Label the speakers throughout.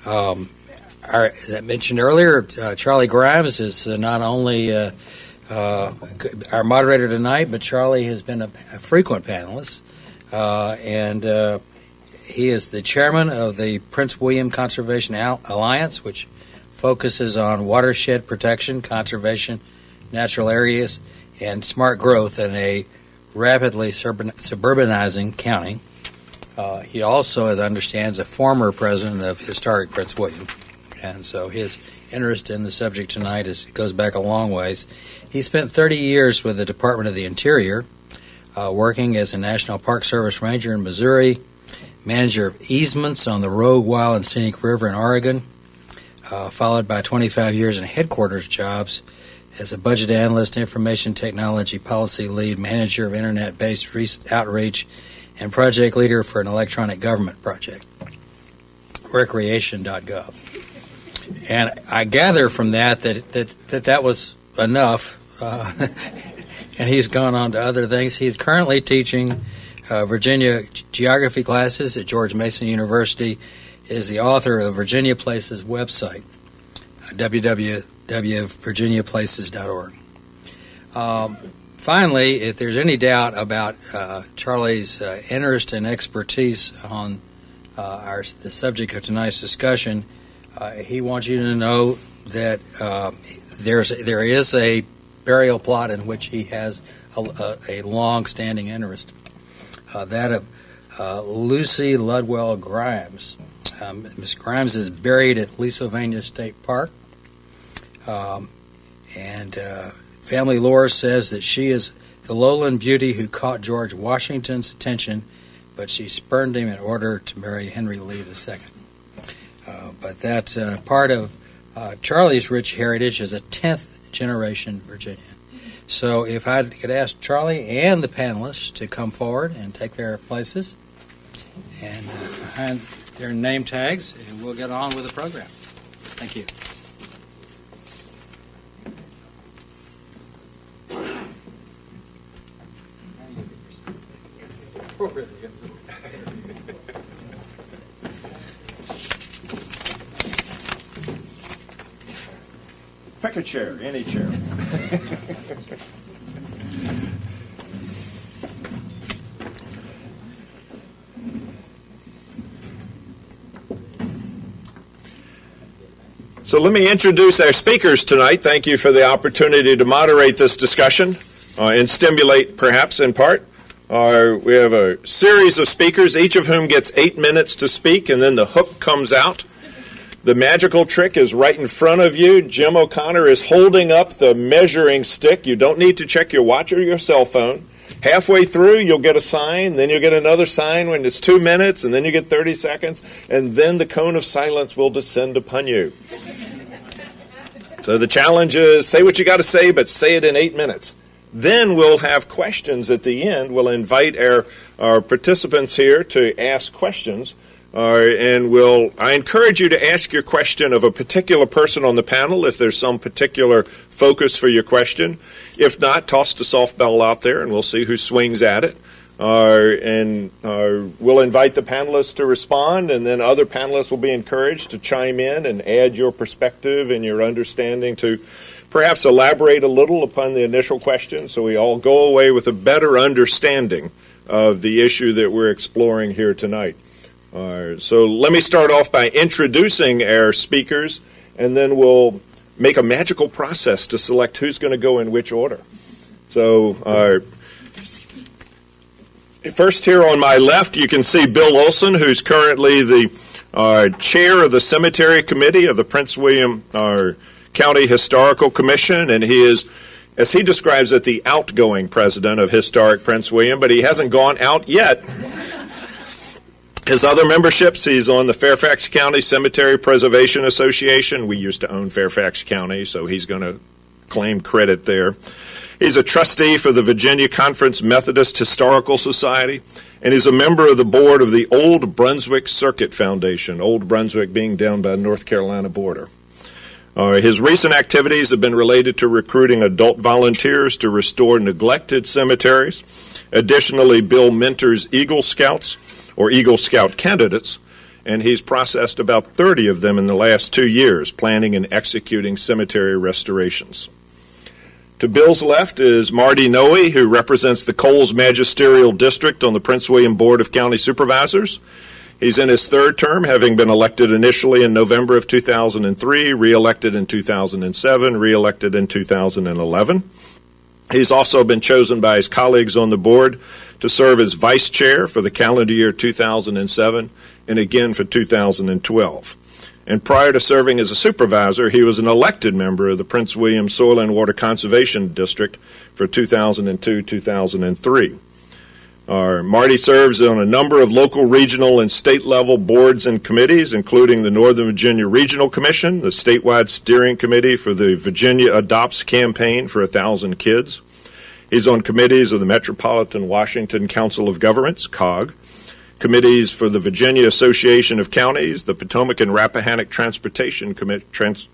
Speaker 1: As I mentioned earlier, Charlie Grymes is not only our moderator tonight, but Charlie has been a frequent panelist, and he is the chairman of the Prince William Conservation Alliance, which focuses on watershed protection, conservation, natural areas, and smart growth in a rapidly suburbanizing county. He also, as I understand, is a former president of Historic Prince William, and so his interest in the subject tonight goes back a long ways. He spent 30 years with the Department of the Interior, working as a National Park Service ranger in Missouri, manager of easements on the Rogue, Wild, and Scenic River in Oregon, followed by 25 years in headquarters jobs as a budget analyst, information technology policy lead, manager of internet-based outreach, and project leader for an electronic government project, recreation.gov. And I gather from that was enough, and he's gone on to other things. He's currently teaching Virginia geography classes at George Mason University, is the author of Virginia Places website, www.virginiaplaces.org. Finally, if there's any doubt about Charlie's interest and expertise on the subject of tonight's discussion, he wants you to know that there is a burial plot in which he has a long-standing interest, that of Lucy Ludwell Grymes. Miss Grymes is buried at Leesylvania State Park, and family lore says that she is the lowland beauty who caught George Washington's attention, but she spurned him in order to marry Henry Lee II. But that's part of Charlie's rich heritage as a 10th generation Virginian. So if I could ask Charlie and the panelists to come forward and take their places and behind their name tags, and we'll get on with the program. Thank you.
Speaker 2: Pick a chair, any chair. So let me introduce our speakers tonight. Thank you for the opportunity to moderate this discussion and stimulate, perhaps, in part. We have a series of speakers, each of whom gets 8 minutes to speak, and then the hook comes out. The magical trick is right in front of you. Jim O'Connor is holding up the measuring stick. You don't need to check your watch or your cell phone. Halfway through, you'll get a sign, then you'll get another sign when it's 2 minutes, and then you get 30 seconds, and then the cone of silence will descend upon you. So the challenge is say what you got to say, but say it in 8 minutes. Then we'll have questions at the end. We'll invite our participants here to ask questions. I encourage you to ask your question of a particular person on the panel if there's some particular focus for your question. If not, toss the softball out there and we'll see who swings at it. We'll invite the panelists to respond, and then other panelists will be encouraged to chime in and add your perspective and your understanding to perhaps elaborate a little upon the initial question so we all go away with a better understanding of the issue that we're exploring here tonight. So let me start off by introducing our speakers, and then we'll make a magical process to select who's going to go in which order. So first here on my left, you can see Bill Olson, who's currently the chair of the Cemetery Committee of the Prince William County Historical Commission, and he is, as he describes it, the outgoing president of Historic Prince William, but he hasn't gone out yet. His other memberships, he's on the Fairfax County Cemetery Preservation Association. We used to own Fairfax County, so he's going to claim credit there. He's a trustee for the Virginia Conference Methodist Historical Society, and he's a member of the board of the Old Brunswick Circuit Foundation, Old Brunswick being down by the North Carolina border. His recent activities have been related to recruiting adult volunteers to restore neglected cemeteries. Additionally, Bill mentors Eagle Scouts, or Eagle Scout candidates, and he's processed about 30 of them in the last 2 years, planning and executing cemetery restorations. To Bill's left is Marty Nohe, who represents the Coles Magisterial District on the Prince William Board of County Supervisors. He's in his third term, having been elected initially in November of 2003, re-elected in 2007, re-elected in 2011. He's also been chosen by his colleagues on the board to serve as vice chair for the calendar year 2007 and again for 2012. And prior to serving as a supervisor, he was an elected member of the Prince William Soil and Water Conservation District for 2002-2003. Marty serves on a number of local, regional, and state-level boards and committees, including the Northern Virginia Regional Commission, the statewide steering committee for the Virginia Adopts Campaign for 1,000 Kids. He's on committees of the Metropolitan Washington Council of Governments, COG, committees for the Virginia Association of Counties, the Potomac and Rappahannock Transportation PRTC,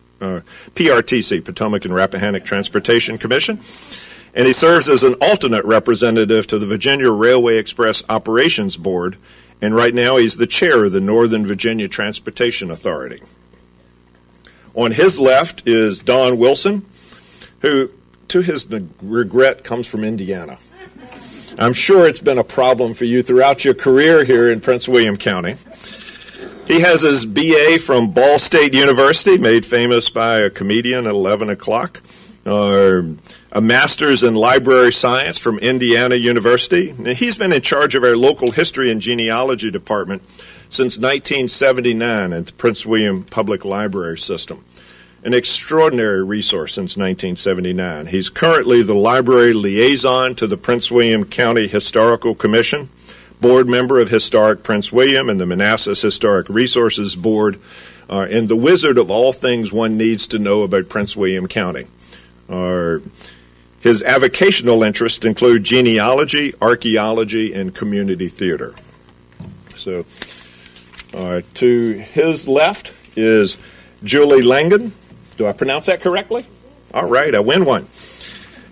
Speaker 2: Potomac and Rappahannock Transportation Commission, and he serves as an alternate representative to the Virginia Railway Express Operations Board, and right now he's the chair of the Northern Virginia Transportation Authority. On his left is Don Wilson, who, to his regret, comes from Indiana. I'm sure it's been a problem for you throughout your career here in Prince William County. He has his BA from Ball State University, made famous by a comedian at 11 o'clock, a master's in library science from Indiana University. Now, he's been in charge of our local history and genealogy department since 1979 at the Prince William Public Library System. An extraordinary resource since 1979. He's currently the library liaison to the Prince William County Historical Commission, board member of Historic Prince William and the Manassas Historic Resources Board, and the wizard of all things one needs to know about Prince William County. His avocational interests include genealogy, archaeology, and community theater. So, to his left is Julie Langan. Do I pronounce that correctly? All right, I win one.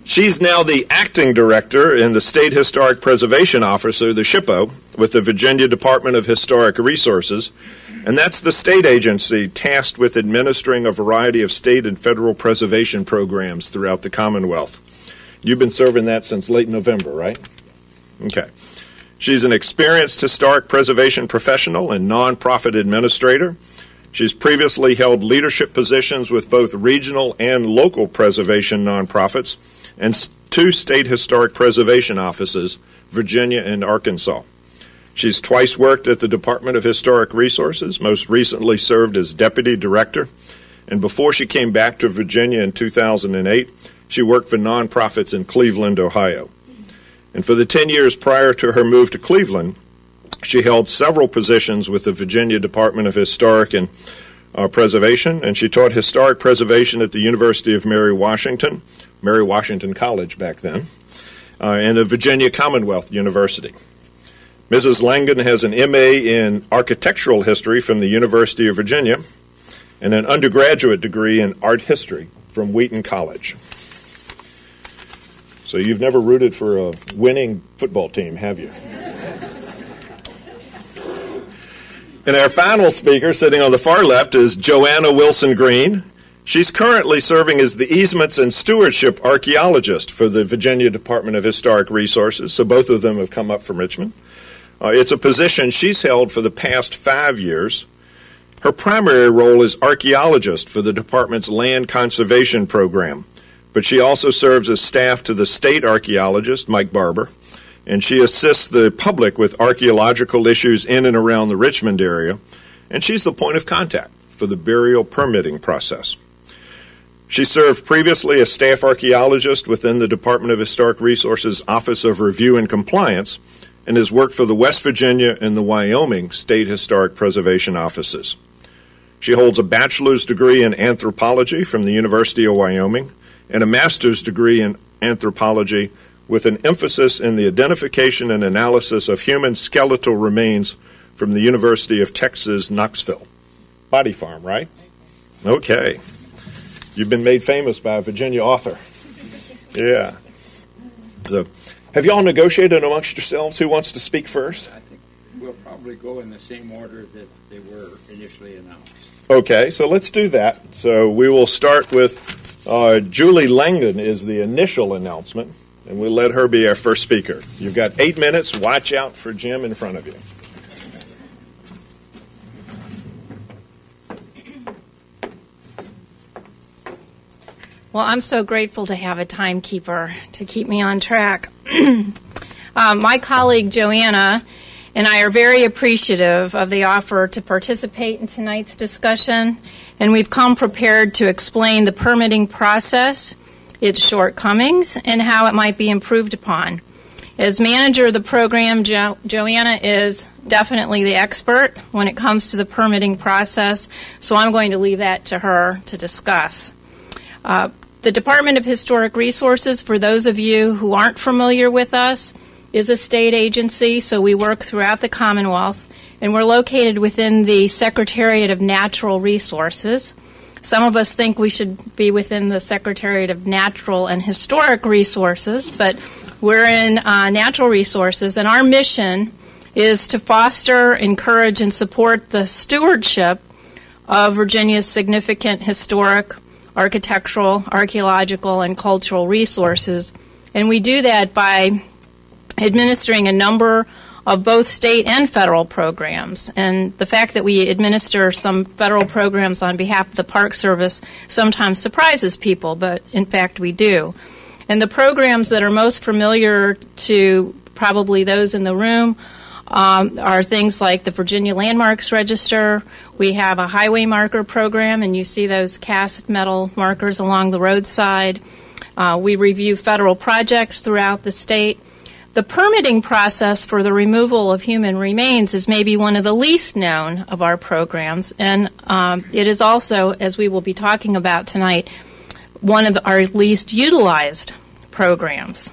Speaker 2: She's now the acting director and the State Historic Preservation Officer, the SHPO, with the Virginia Department of Historic Resources, and that's the state agency tasked with administering a variety of state and federal preservation programs throughout the Commonwealth. You've been serving that since late November, right? Okay. She's an experienced historic preservation professional and nonprofit administrator. She's previously held leadership positions with both regional and local preservation nonprofits and 2 state historic preservation offices, Virginia and Arkansas. She's twice worked at the Department of Historic Resources, most recently served as deputy director, and before she came back to Virginia in 2008, she worked for nonprofits in Cleveland, Ohio. And for the 10 years prior to her move to Cleveland, she held several positions with the Virginia Department of Historic and Preservation, and she taught historic preservation at the University of Mary Washington College back then, and the Virginia Commonwealth University. Mrs. Langan has an MA in architectural history from the University of Virginia and an undergraduate degree in art history from Wheaton College. So you've never rooted for a winning football team, have you? And our final speaker, sitting on the far left, is Joanna Wilson-Green. She's currently serving as the Easements and Stewardship Archaeologist for the Virginia Department of Historic Resources, so both of them have come up from Richmond. It's a position she's held for the past 5 years. Her primary role is archaeologist for the department's land conservation program, but she also serves as staff to the state archaeologist, Mike Barber, and she assists the public with archaeological issues in and around the Richmond area, and she's the point of contact for the burial permitting process. She served previously as staff archaeologist within the Department of Historic Resources Office of Review and Compliance and has worked for the West Virginia and the Wyoming State Historic Preservation Offices. She holds a bachelor's degree in anthropology from the University of Wyoming and a master's degree in anthropology with an emphasis in the identification and analysis of human skeletal remains from the University of Texas, Knoxville. Body Farm, right? Okay. You've been made famous by a Virginia author. Yeah. So, have you all negotiated amongst yourselves who wants to speak first?
Speaker 3: I think we'll will probably go in the same order that they were initially announced.
Speaker 2: Okay, so let's do that. So we will start with Julie Langan is the initial announcement, and we'll let her be our first speaker. You've got 8 minutes. Watch out for Jim in front of you.
Speaker 4: Well, I'm so grateful to have a timekeeper to keep me on track. My colleague Joanna and I are very appreciative of the offer to participate in tonight's discussion, and we've come prepared to explain the permitting process, its shortcomings, and how it might be improved upon. As manager of the program, Joanna is definitely the expert when it comes to the permitting process, so I'm going to leave that to her to discuss. The Department of Historic Resources, for those of you who aren't familiar with us, is a state agency, so we work throughout the Commonwealth, and we're located within the Secretariat of Natural Resources. Some of us think we should be within the Secretariat of Natural and Historic Resources, but we're in Natural Resources, and our mission is to foster, encourage, and support the stewardship of Virginia's significant historic, architectural, archaeological, and cultural resources. And we do that by administering a number of both state and federal programs. And the fact that we administer some federal programs on behalf of the Park Service sometimes surprises people, but in fact we do. And the programs that are most familiar to probably those in the room are things like the Virginia Landmarks Register. We have a highway marker program, and you see those cast metal markers along the roadside. We review federal projects throughout the state. The permitting process for the removal of human remains is maybe one of the least known of our programs, and it is also, as we will be talking about tonight, one of our least utilized programs.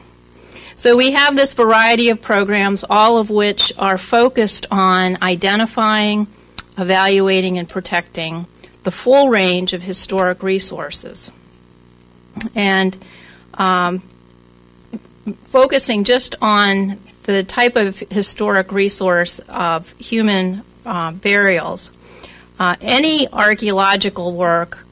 Speaker 4: So we have this variety of programs, all of which are focused on identifying, evaluating, and protecting the full range of historic resources. And focusing just on the type of historic resource of human burials, any archaeological work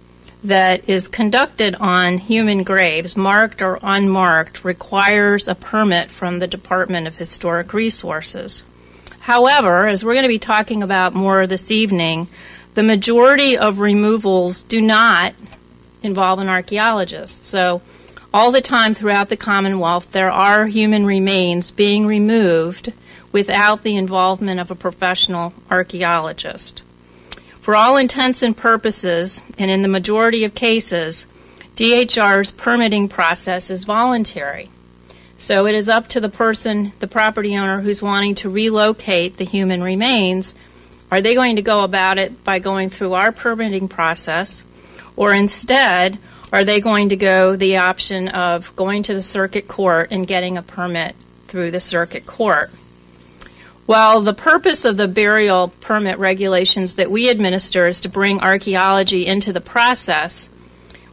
Speaker 4: that is conducted on human graves, marked or unmarked, requires a permit from the Department of Historic Resources. However, as we're going to be talking about more this evening, the majority of removals do not involve an archaeologist. So all the time throughout the Commonwealth, there are human remains being removed without the involvement of a professional archaeologist. For all intents and purposes, and in the majority of cases, DHR's permitting process is voluntary. So it is up to the person, the property owner, who's wanting to relocate the human remains. Are they going to go about it by going through our permitting process, or instead, are they going to go the option of going to the circuit court and getting a permit through the circuit court? Well, the purpose of the burial permit regulations that we administer is to bring archaeology into the process.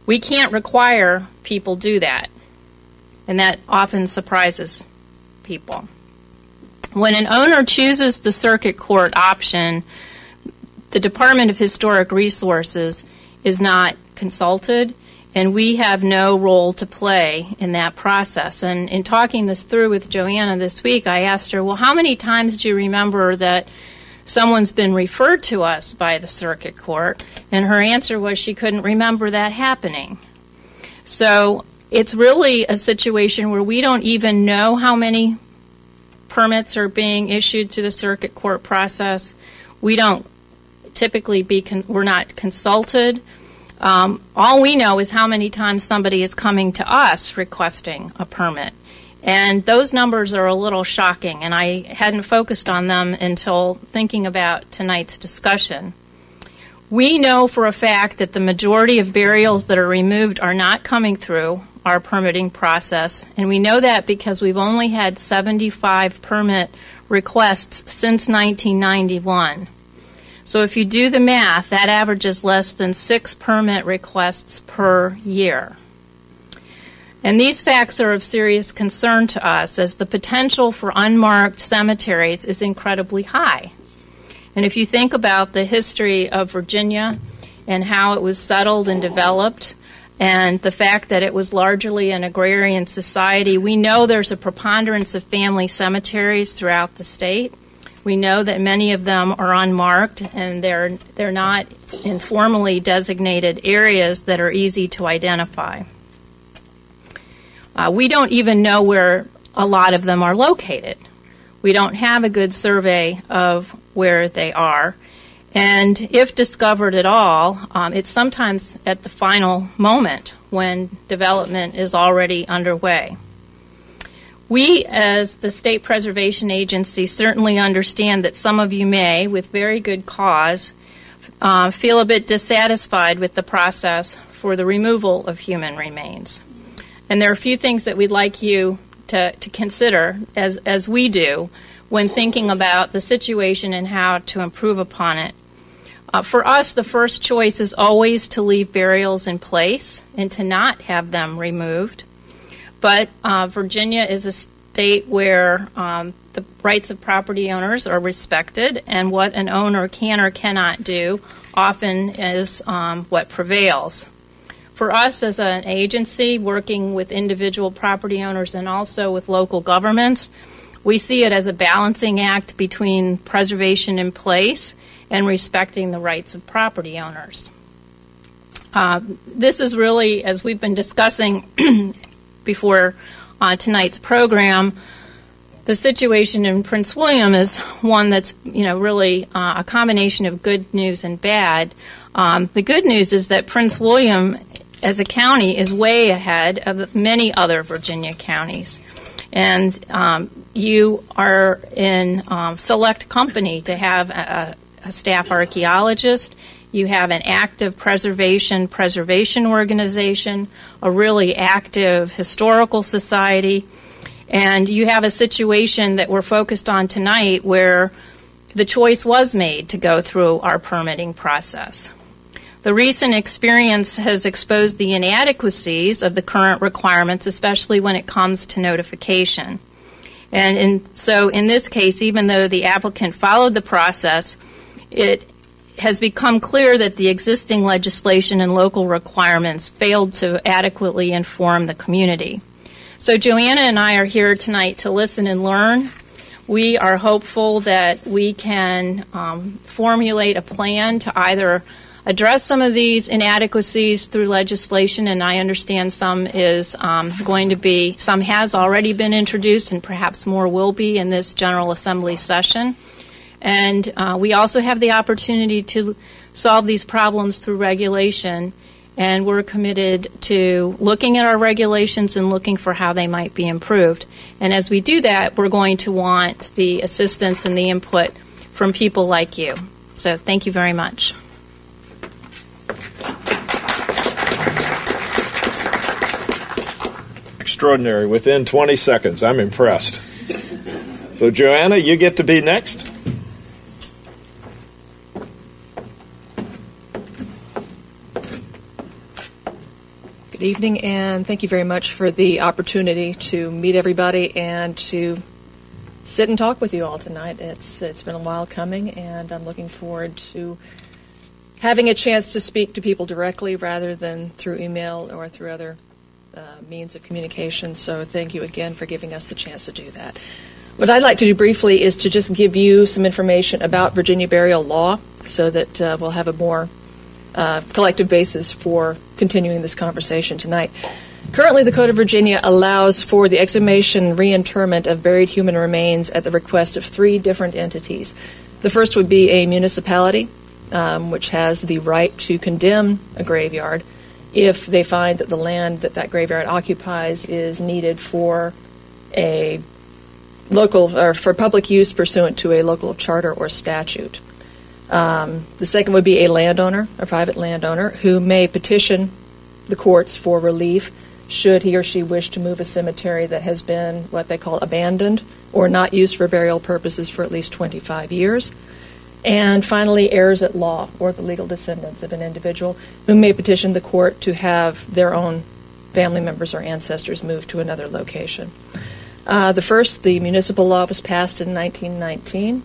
Speaker 4: We can't require people do that, and that often surprises people. When an owner chooses the circuit court option, the Department of Historic Resources is not consulted, and we have no role to play in that process. And in talking this through with Joanna this week, I asked her, well, how many times do you remember that someone's been referred to us by the circuit court? And her answer was she couldn't remember that happening. So it's really a situation where we don't even know how many permits are being issued through the circuit court process. We don't typically we're not consulted. All we know is how many times somebody is coming to us requesting a permit. And those numbers are a little shocking, and I hadn't focused on them until thinking about tonight's discussion. We know for a fact that the majority of burials that are removed are not coming through our permitting process, and we know that because we've only had 75 permit requests since 1991. So if you do the math, that averages less than 6 permit requests per year. And these facts are of serious concern to us, as the potential for unmarked cemeteries is incredibly high. And if you think about the history of Virginia and how it was settled and developed, and the fact that it was largely an agrarian society, we know there's a preponderance of family cemeteries throughout the state. We know that many of them are unmarked, and they're not in formally designated areas that are easy to identify. We don't even know where a lot of them are located. We don't have a good survey of where they are. And if discovered at all, it's sometimes at the final moment when development is already underway. We, as the State Preservation Agency, certainly understand that some of you may, with very good cause, feel a bit dissatisfied with the process for the removal of human remains. And there are a few things that we'd like you to consider, as we do, when thinking about the situation and how to improve upon it. For us, the first choice is always to leave burials in place and to not have them removed. But Virginia is a state where the rights of property owners are respected, and what an owner can or cannot do often is what prevails. For us as an agency working with individual property owners and also with local governments, we see it as a balancing act between preservation in place and respecting the rights of property owners. This is really, as we've been discussing before tonight's program, the situation in Prince William is one that's, really a combination of good news and bad. The good news is that Prince William, as a county, is way ahead of many other Virginia counties. And you are in select company to have a staff archaeologist. You have an active preservation organization, a really active historical society, and you have a situation that we're focused on tonight where the choice was made to go through our permitting process. The recent experience has exposed the inadequacies of the current requirements, especially when it comes to notification. And so in this case, even though the applicant followed the process, it has become clear that the existing legislation and local requirements failed to adequately inform the community. So Joanna and I are here tonight to listen and learn. We are hopeful that we can formulate a plan to either address some of these inadequacies through legislation, and I understand some has already been introduced, and perhaps more will be in this General Assembly session. And we also have the opportunity to solve these problems through regulation, and we're committed to looking at our regulations and looking for how they might be improved. And as we do that, we're going to want the assistance and the input from people like you. So thank you very much.
Speaker 2: Extraordinary. Within 20 seconds. I'm impressed. So, Joanna, you get to be next.
Speaker 5: Good evening, and thank you very much for the opportunity to meet everybody and to sit and talk with you all tonight. It's been a while coming, and I'm looking forward to having a chance to speak to people directly rather than through email or through other means of communication. So thank you again for giving us the chance to do that. What I'd like to do briefly is to just give you some information about Virginia burial law so that we'll have a more collective basis for continuing this conversation tonight. Currently, the Code of Virginia allows for the exhumation and reinterment of buried human remains at the request of 3 different entities. The first would be a municipality, which has the right to condemn a graveyard if they find that the land that graveyard occupies is needed for a local or for public use pursuant to a local charter or statute. The second would be a landowner, a private landowner, who may petition the courts for relief should he or she wish to move a cemetery that has been what they call abandoned or not used for burial purposes for at least 25 years. And finally, heirs at law, or the legal descendants of an individual, who may petition the court to have their own family members or ancestors move to another location. The municipal law was passed in 1919.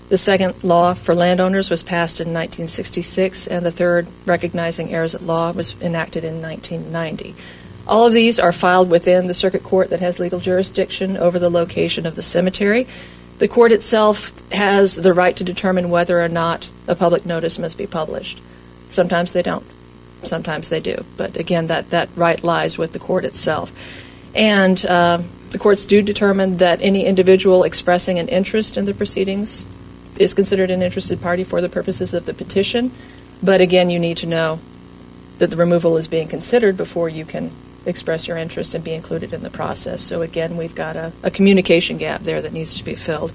Speaker 5: The second law for landowners was passed in 1966, and the third, recognizing heirs at law, was enacted in 1990. All of these are filed within the circuit court that has legal jurisdiction over the location of the cemetery. The court itself has the right to determine whether or not a public notice must be published. Sometimes they don't. Sometimes they do. But again, that right lies with the court itself. And the courts do determine that any individual expressing an interest in the proceedings is considered an interested party for the purposes of the petition. But again, you need to know that the removal is being considered before you can express your interest and be included in the process. So again, we've got a communication gap there that needs to be filled.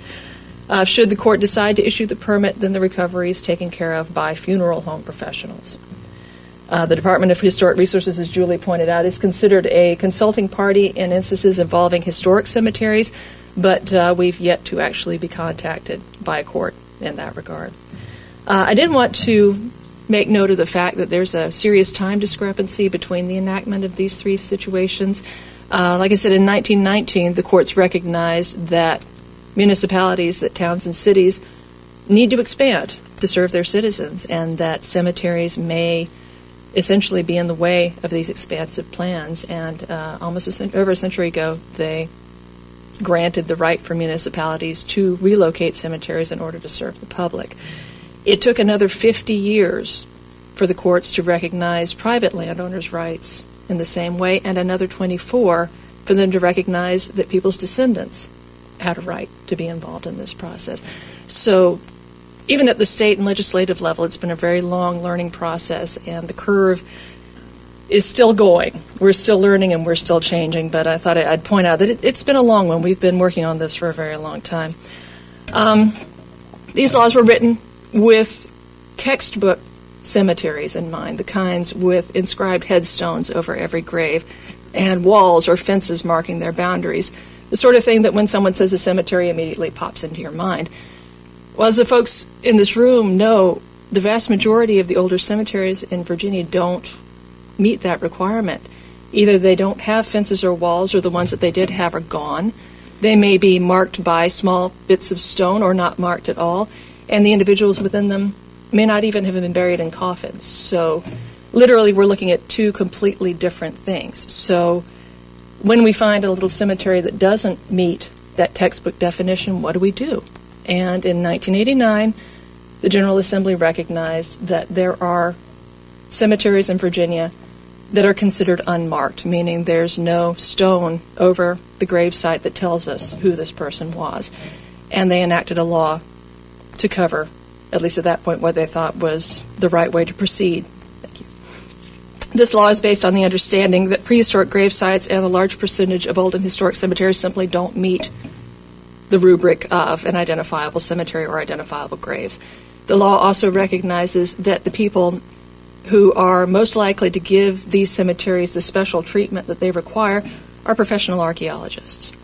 Speaker 5: Should the court decide to issue the permit, then the recovery is taken care of by funeral home professionals. The Department of Historic Resources, as Julie pointed out, is considered a consulting party in instances involving historic cemeteries, but we've yet to actually be contacted by a court in that regard. I did want to make note of the fact that there's a serious time discrepancy between the enactment of these three situations. Like I said, in 1919, the courts recognized that municipalities, that towns and cities, need to expand to serve their citizens, and that cemeteries may essentially be in the way of these expansive plans. And almost over a century ago, they granted the right for municipalities to relocate cemeteries in order to serve the public. It took another 50 years for the courts to recognize private landowners' rights in the same way, and another 24 for them to recognize that people's descendants had a right to be involved in this process. So even at the state and legislative level, it's been a very long learning process, and the curve is still going. We're still learning and we're still changing, but I thought I'd point out that it's been a long one. We've been working on this for a very long time. These laws were written with textbook cemeteries in mind, the kinds with inscribed headstones over every grave and walls or fences marking their boundaries, the sort of thing that when someone says a cemetery immediately pops into your mind. Well, as the folks in this room know, the vast majority of the older cemeteries in Virginia don't meet that requirement. Either they don't have fences or walls, or the ones that they did have are gone. They may be marked by small bits of stone or not marked at all, and the individuals within them may not even have been buried in coffins. So literally we're looking at two completely different things. So when we find a little cemetery that doesn't meet that textbook definition, what do we do? And in 1989, the General Assembly recognized that there are cemeteries in Virginia that are considered unmarked, meaning there's no stone over the gravesite that tells us who this person was. And they enacted a law to cover, at least at that point, what they thought was the right way to proceed. Thank you. This law is based on the understanding that prehistoric grave sites and a large percentage of old and historic cemeteries simply don't meet the rubric of an identifiable cemetery or identifiable graves. The law also recognizes that the people who are most likely to give these cemeteries the special treatment that they require are professional archaeologists.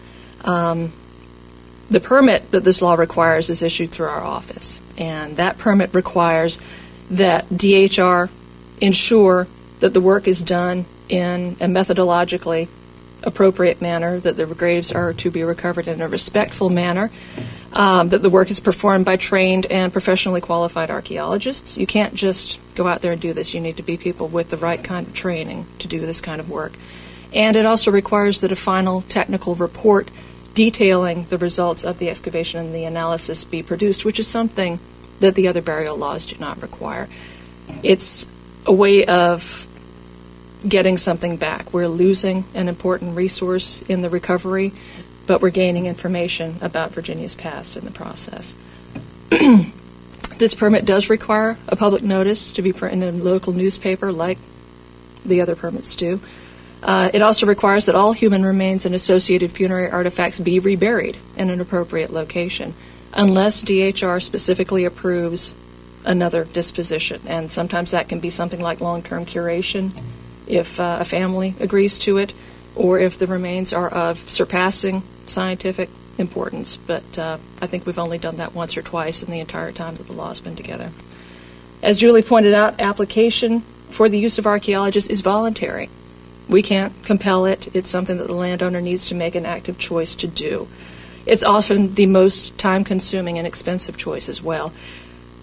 Speaker 5: The permit that this law requires is issued through our office, and that permit requires that DHR ensure that the work is done in a methodologically appropriate manner, that the graves are to be recovered in a respectful manner, that the work is performed by trained and professionally qualified archaeologists. You can't just go out there and do this. You need to be people with the right kind of training to do this kind of work. And it also requires that a final technical report detailing the results of the excavation and the analysis be produced, which is something that the other burial laws do not require. It's a way of getting something back. We're losing an important resource in the recovery, but we're gaining information about Virginia's past in the process. This permit does require a public notice to be printed in a local newspaper like the other permits do. It also requires that all human remains and associated funerary artifacts be reburied in an appropriate location, unless DHR specifically approves another disposition. And sometimes that can be something like long-term curation, if a family agrees to it, or if the remains are of surpassing scientific importance. But I think we've only done that once or twice in the entire time that the law's been together. As Julie pointed out, application for the use of archaeologists is voluntary. We can't compel it. It's something that the landowner needs to make an active choice to do. It's often the most time-consuming and expensive choice as well.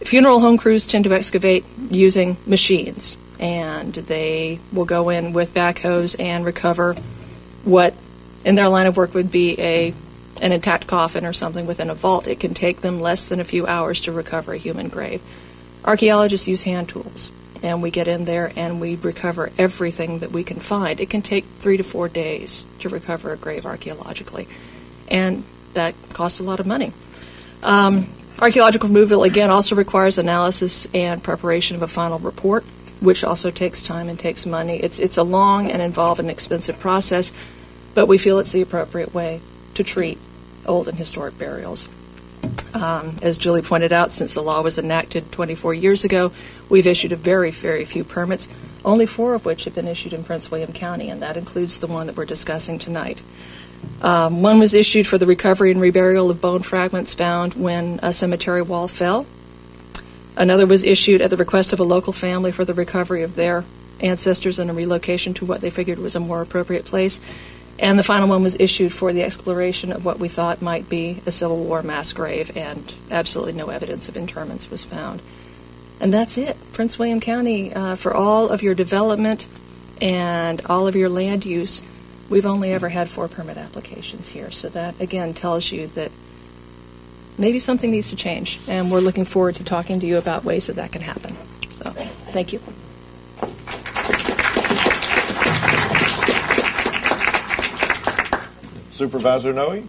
Speaker 5: Funeral home crews tend to excavate using machines, and they will go in with backhoes and recover what in their line of work would be an intact coffin or something within a vault. It can take them less than a few hours to recover a human grave. Archaeologists use hand tools, and we get in there and we recover everything that we can find. It can take 3 to 4 days to recover a grave archaeologically, and that costs a lot of money. Archaeological removal, again, also requires analysis and preparation of a final report, which also takes time and takes money. It's a long and involved and expensive process, but we feel it's the appropriate way to treat old and historic burials. As Julie pointed out, since the law was enacted 24 years ago, we've issued a very, very few permits, only 4 of which have been issued in Prince William County, and that includes the one that we're discussing tonight. One was issued for the recovery and reburial of bone fragments found when a cemetery wall fell. Another was issued at the request of a local family for the recovery of their ancestors and a relocation to what they figured was a more appropriate place. And the final one was issued for the exploration of what we thought might be a Civil War mass grave, and absolutely no evidence of interments was found. And that's it. Prince William County, for all of your development and all of your land use, we've only ever had 4 permit applications here. So that, again, tells you that maybe something needs to change, and we're looking forward to talking to you about ways that that can happen. So, thank you.
Speaker 2: Supervisor Nohe?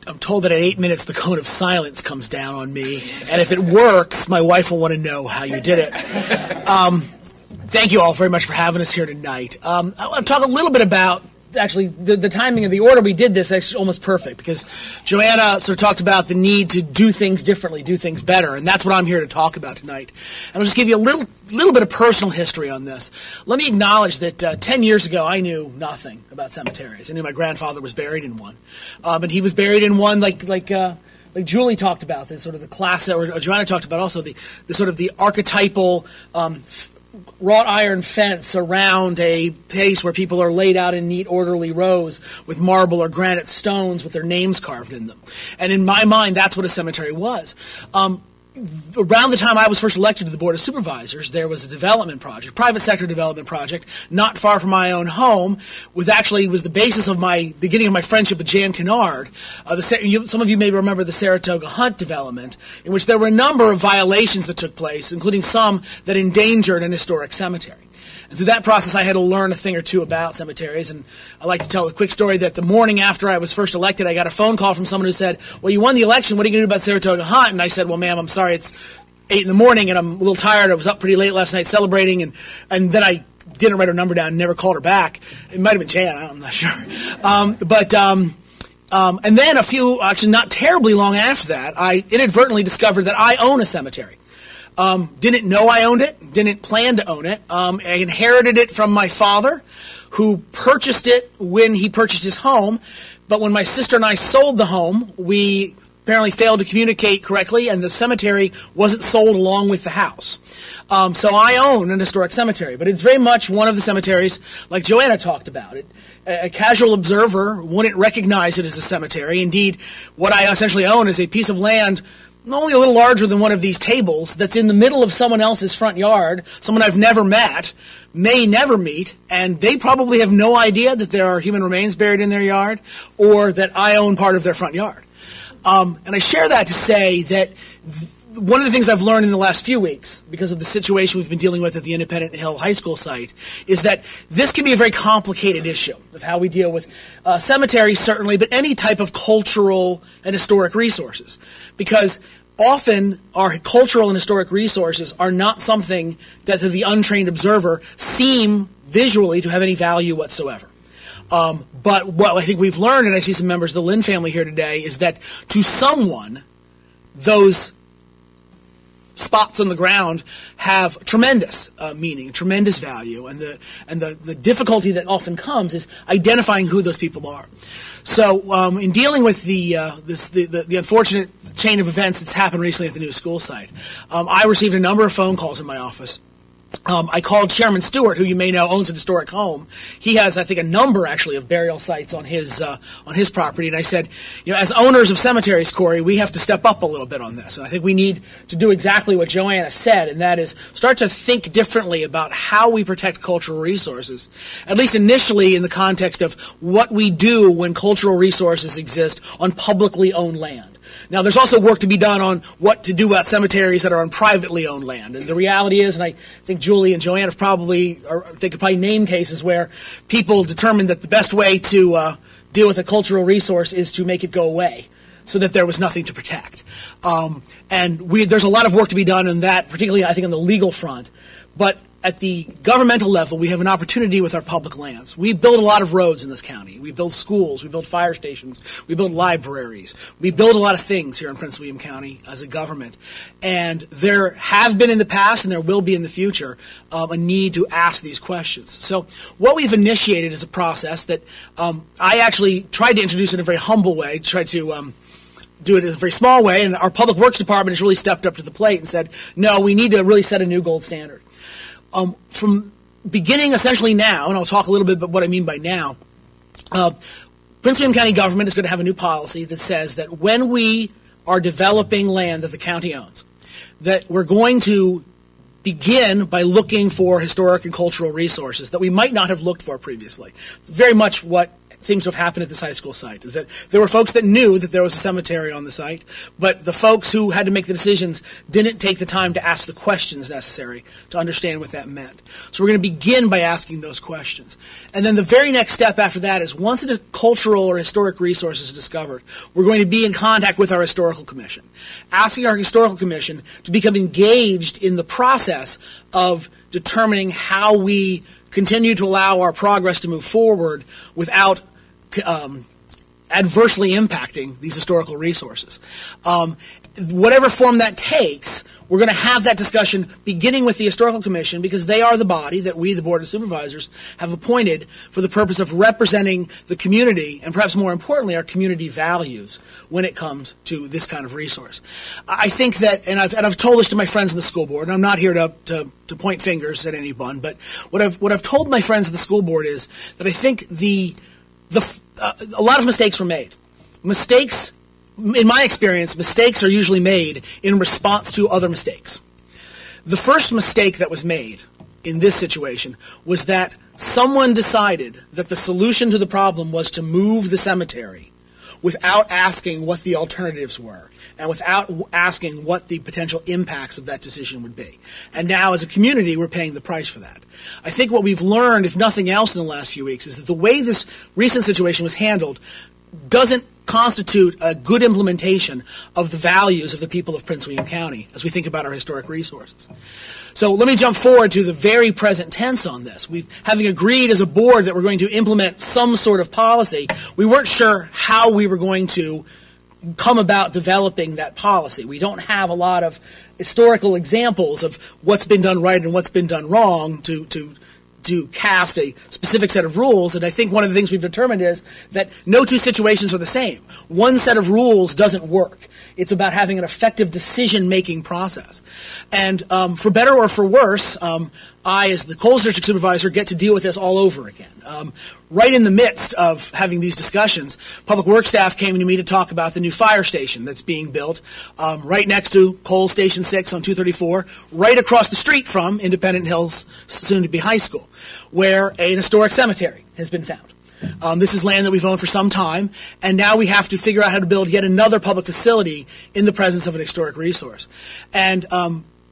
Speaker 6: I'm told that at 8 minutes the cone of silence comes down on me, and if it works, my wife will want to know how you did it. Thank you all very much for having us here tonight. I want to talk a little bit about, actually, the timing of the order we did this is almost perfect, because Joanna sort of talked about the need to do things differently, do things better, and that's what I'm here to talk about tonight. And I'll just give you a little bit of personal history on this. Let me acknowledge that 10 years ago I knew nothing about cemeteries. I knew my grandfather was buried in one, and he was buried in one like Julie talked about, the sort of the class, or Joanna talked about also the sort of the archetypal wrought iron fence around a place where people are laid out in neat, orderly rows with marble or granite stones with their names carved in them. And in my mind, that's what a cemetery was. Around the time I was first elected to the Board of Supervisors, there was a development project, private sector development project, not far from my own home, was the basis of my beginning of my friendship with Jan Kennard. Some of you may remember the Saratoga Hunt development, in which there were a number of violations that took place, including some that endangered an historic cemetery. And through that process, I had to learn a thing or two about cemeteries. And I like to tell a quick story that the morning after I was first elected, I got a phone call from someone who said, "Well, you won the election. What are you going to do about Saratoga Hunt?" And I said, "Well, ma'am, I'm sorry. It's 8 in the morning, and I'm a little tired. I was up pretty late last night celebrating." And then I didn't write her number down and never called her back. It might have been Jan. I'm not sure. And then actually not terribly long after that, I inadvertently discovered that I own a cemetery. Didn't know I owned it, didn't plan to own it. I inherited it from my father, who purchased it when he purchased his home. But when my sister and I sold the home, we apparently failed to communicate correctly, and the cemetery wasn't sold along with the house. So I own an historic cemetery, but it's very much one of the cemeteries like Joanna talked about. A casual observer wouldn't recognize it as a cemetery. Indeed, what I essentially own is a piece of land only a little larger than one of these tables that's in the middle of someone else's front yard, someone I've never met, may never meet, and they probably have no idea that there are human remains buried in their yard or that I own part of their front yard. And I share that to say that one of the things I've learned in the last few weeks, because of the situation we've been dealing with at the Independent Hill High School site, is that this can be a very complicated issue of how we deal with cemeteries, certainly, but any type of cultural and historic resources. Because often our cultural and historic resources are not something that to the untrained observer seem visually to have any value whatsoever. But what I think we've learned, and I see some members of the Lynn family here today, is that to someone, those spots on the ground have tremendous meaning, tremendous value, and the difficulty that often comes is identifying who those people are. So in dealing with the unfortunate chain of events that's happened recently at the new school site. I received a number of phone calls in my office. I called Chairman Stewart, who you may know owns an historic home. He has, I think, a number actually of burial sites on his property. And I said, as owners of cemeteries, Corey, we have to step up a little bit on this. And I think we need to do exactly what Joanna said, and that is start to think differently about how we protect cultural resources, at least initially in the context of what we do when cultural resources exist on publicly owned land. Now, there's also work to be done on what to do about cemeteries that are on privately owned land. And the reality is, and I think Julie and Joanna could probably name cases where people determined that the best way to deal with a cultural resource is to make it go away, so that there was nothing to protect. There's a lot of work to be done in that, particularly, I think, on the legal front. But at the governmental level, we have an opportunity with our public lands. We build a lot of roads in this county. We build schools. We build fire stations. We build libraries. We build a lot of things here in Prince William County as a government. And there have been in the past, and there will be in the future, a need to ask these questions. So what we've initiated is a process that I actually tried to introduce in a very humble way, tried to do it in a very small way, and our Public Works Department has really stepped up to the plate and said, no, we need to really set a new gold standard. From beginning essentially now, and I'll talk a little bit about what I mean by now, Prince William County government is going to have a new policy that says that when we are developing land that the county owns, that we're going to begin by looking for historic and cultural resources that we might not have looked for previously. It's very much what seems to have happened at this high school site, is that there were folks that knew that there was a cemetery on the site, but the folks who had to make the decisions didn't take the time to ask the questions necessary to understand what that meant. So we're going to begin by asking those questions. And then the very next step after that is once a cultural or historic resource is discovered, we're going to be in contact with our historical commission, asking our historical commission to become engaged in the process of determining how we continue to allow our progress to move forward without adversely impacting these historical resources. Whatever form that takes, we're going to have that discussion beginning with the Historical Commission because they are the body that we, the Board of Supervisors, have appointed for the purpose of representing the community and perhaps more importantly our community values when it comes to this kind of resource. I think that, and I've told this to my friends in the school board, and I'm not here to point fingers at anyone, but what I've told my friends in the school board is that I think a lot of mistakes were made. Mistakes, in my experience, mistakes are usually made in response to other mistakes. The first mistake that was made in this situation was that someone decided that the solution to the problem was to move the cemetery without asking what the alternatives were and without asking what the potential impacts of that decision would be. And now, as a community, we're paying the price for that. I think what we've learned, if nothing else in the last few weeks, is that the way this recent situation was handled doesn't constitute a good implementation of the values of the people of Prince William County as we think about our historic resources. So let me jump forward to the very present tense on this. Having agreed as a board that we're going to implement some sort of policy, we weren't sure how we were going to come about developing that policy. We don't have a lot of historical examples of what's been done right and what's been done wrong to cast a specific set of rules, and I think one of the things we've determined is that no two situations are the same. One set of rules doesn't work. It's about having an effective decision-making process. And for better or for worse, I, as the Coles District Supervisor, get to deal with this all over again. Right in the midst of having these discussions, Public Works staff came to me to talk about the new fire station that's being built right next to Coles Station 6 on 234, right across the street from Independent Hills, soon-to-be high school, where an historic cemetery has been found. This is land that we've owned for some time, and now we have to figure out how to build yet another public facility in the presence of an historic resource. And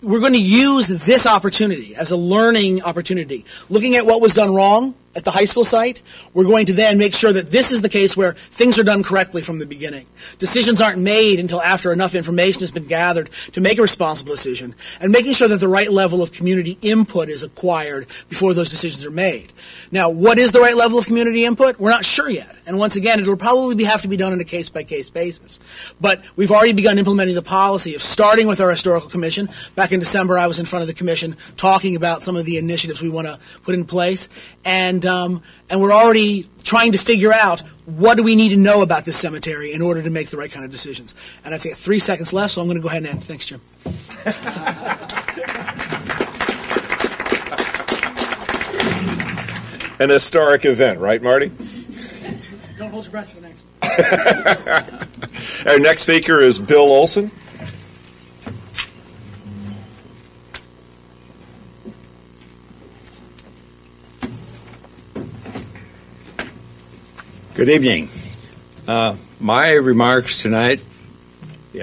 Speaker 6: we're going to use this opportunity as a learning opportunity. Looking at what was done wrong at the high school site, we're going to then make sure that this is the case where things are done correctly from the beginning. Decisions aren't made until after enough information has been gathered to make a responsible decision, and making sure that the right level of community input is acquired before those decisions are made. Now, what is the right level of community input? We're not sure yet. And once again, it'll probably have to be done on a case-by-case basis. But we've already begun implementing the policy of starting with our Historical Commission. Back in December, I was in front of the Commission talking about some of the initiatives we want to put in place. And and we're already trying to figure out what do we need to know about this cemetery in order to make the right kind of decisions. And I think 3 seconds left, so I'm going to go ahead and end. Thanks, Jim.
Speaker 2: An historic event, right, Marty?
Speaker 6: Don't hold your breath for the next one.
Speaker 2: Our next speaker is Bill Olson.
Speaker 3: Good evening. My remarks tonight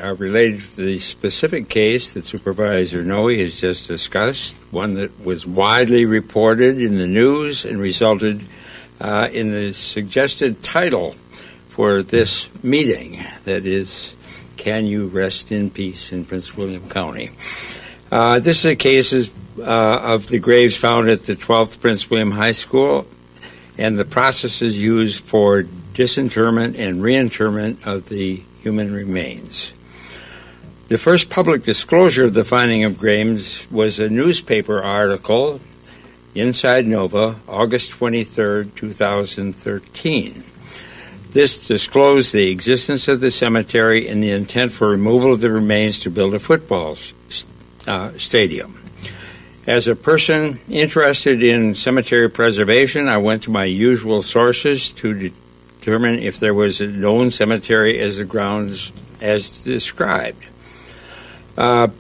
Speaker 3: are related to the specific case that Supervisor Nohe has just discussed, one that was widely reported in the news and resulted in the suggested title for this meeting, that is, Can You Rest in Peace in Prince William County? This is a case of the graves found at the 12th Prince William High School and the processes used for disinterment and reinterment of the human remains. The first public disclosure of the finding of Grymes was a newspaper article, Inside Nova, August 23, 2013. This disclosed the existence of the cemetery and the intent for removal of the remains to build a football stadium. As a person interested in cemetery preservation, I went to my usual sources to determine if there was a known cemetery as the grounds as described. I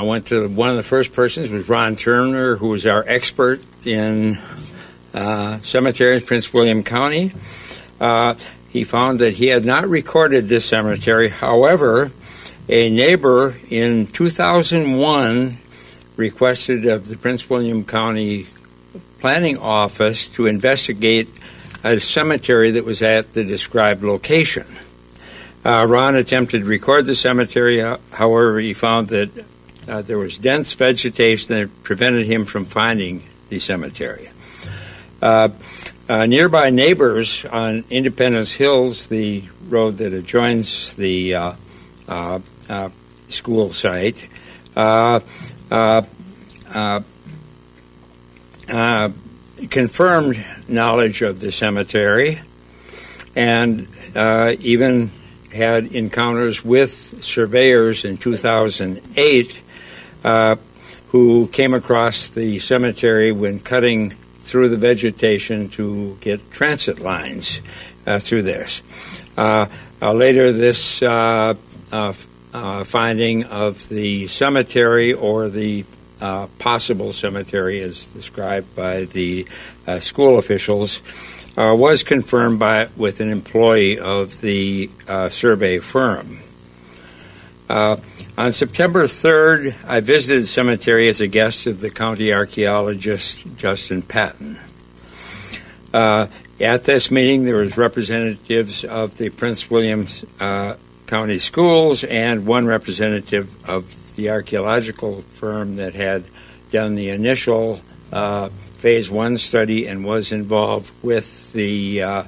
Speaker 3: went to one of the first persons, was Ron Turner, who was our expert in cemeteries in Prince William County. He found that he had not recorded this cemetery. However, a neighbor in 2001 requested of the Prince William County Planning Office to investigate a cemetery that was at the described location. Ron attempted to record the cemetery, however, he found that there was dense vegetation that prevented him from finding the cemetery. Nearby neighbors on Independence Hills, the road that adjoins the school site, confirmed knowledge of the cemetery and even had encounters with surveyors in 2008 who came across the cemetery when cutting through the vegetation to get transit lines through this. Later, this finding of the cemetery, or the possible cemetery as described by the school officials, was confirmed with an employee of the survey firm. On September 3rd, I visited the cemetery as a guest of the county archaeologist Justin Patton. At this meeting, there was representatives of the Prince William County Schools and one representative of the archaeological firm that had done the initial Phase 1 study and was involved with the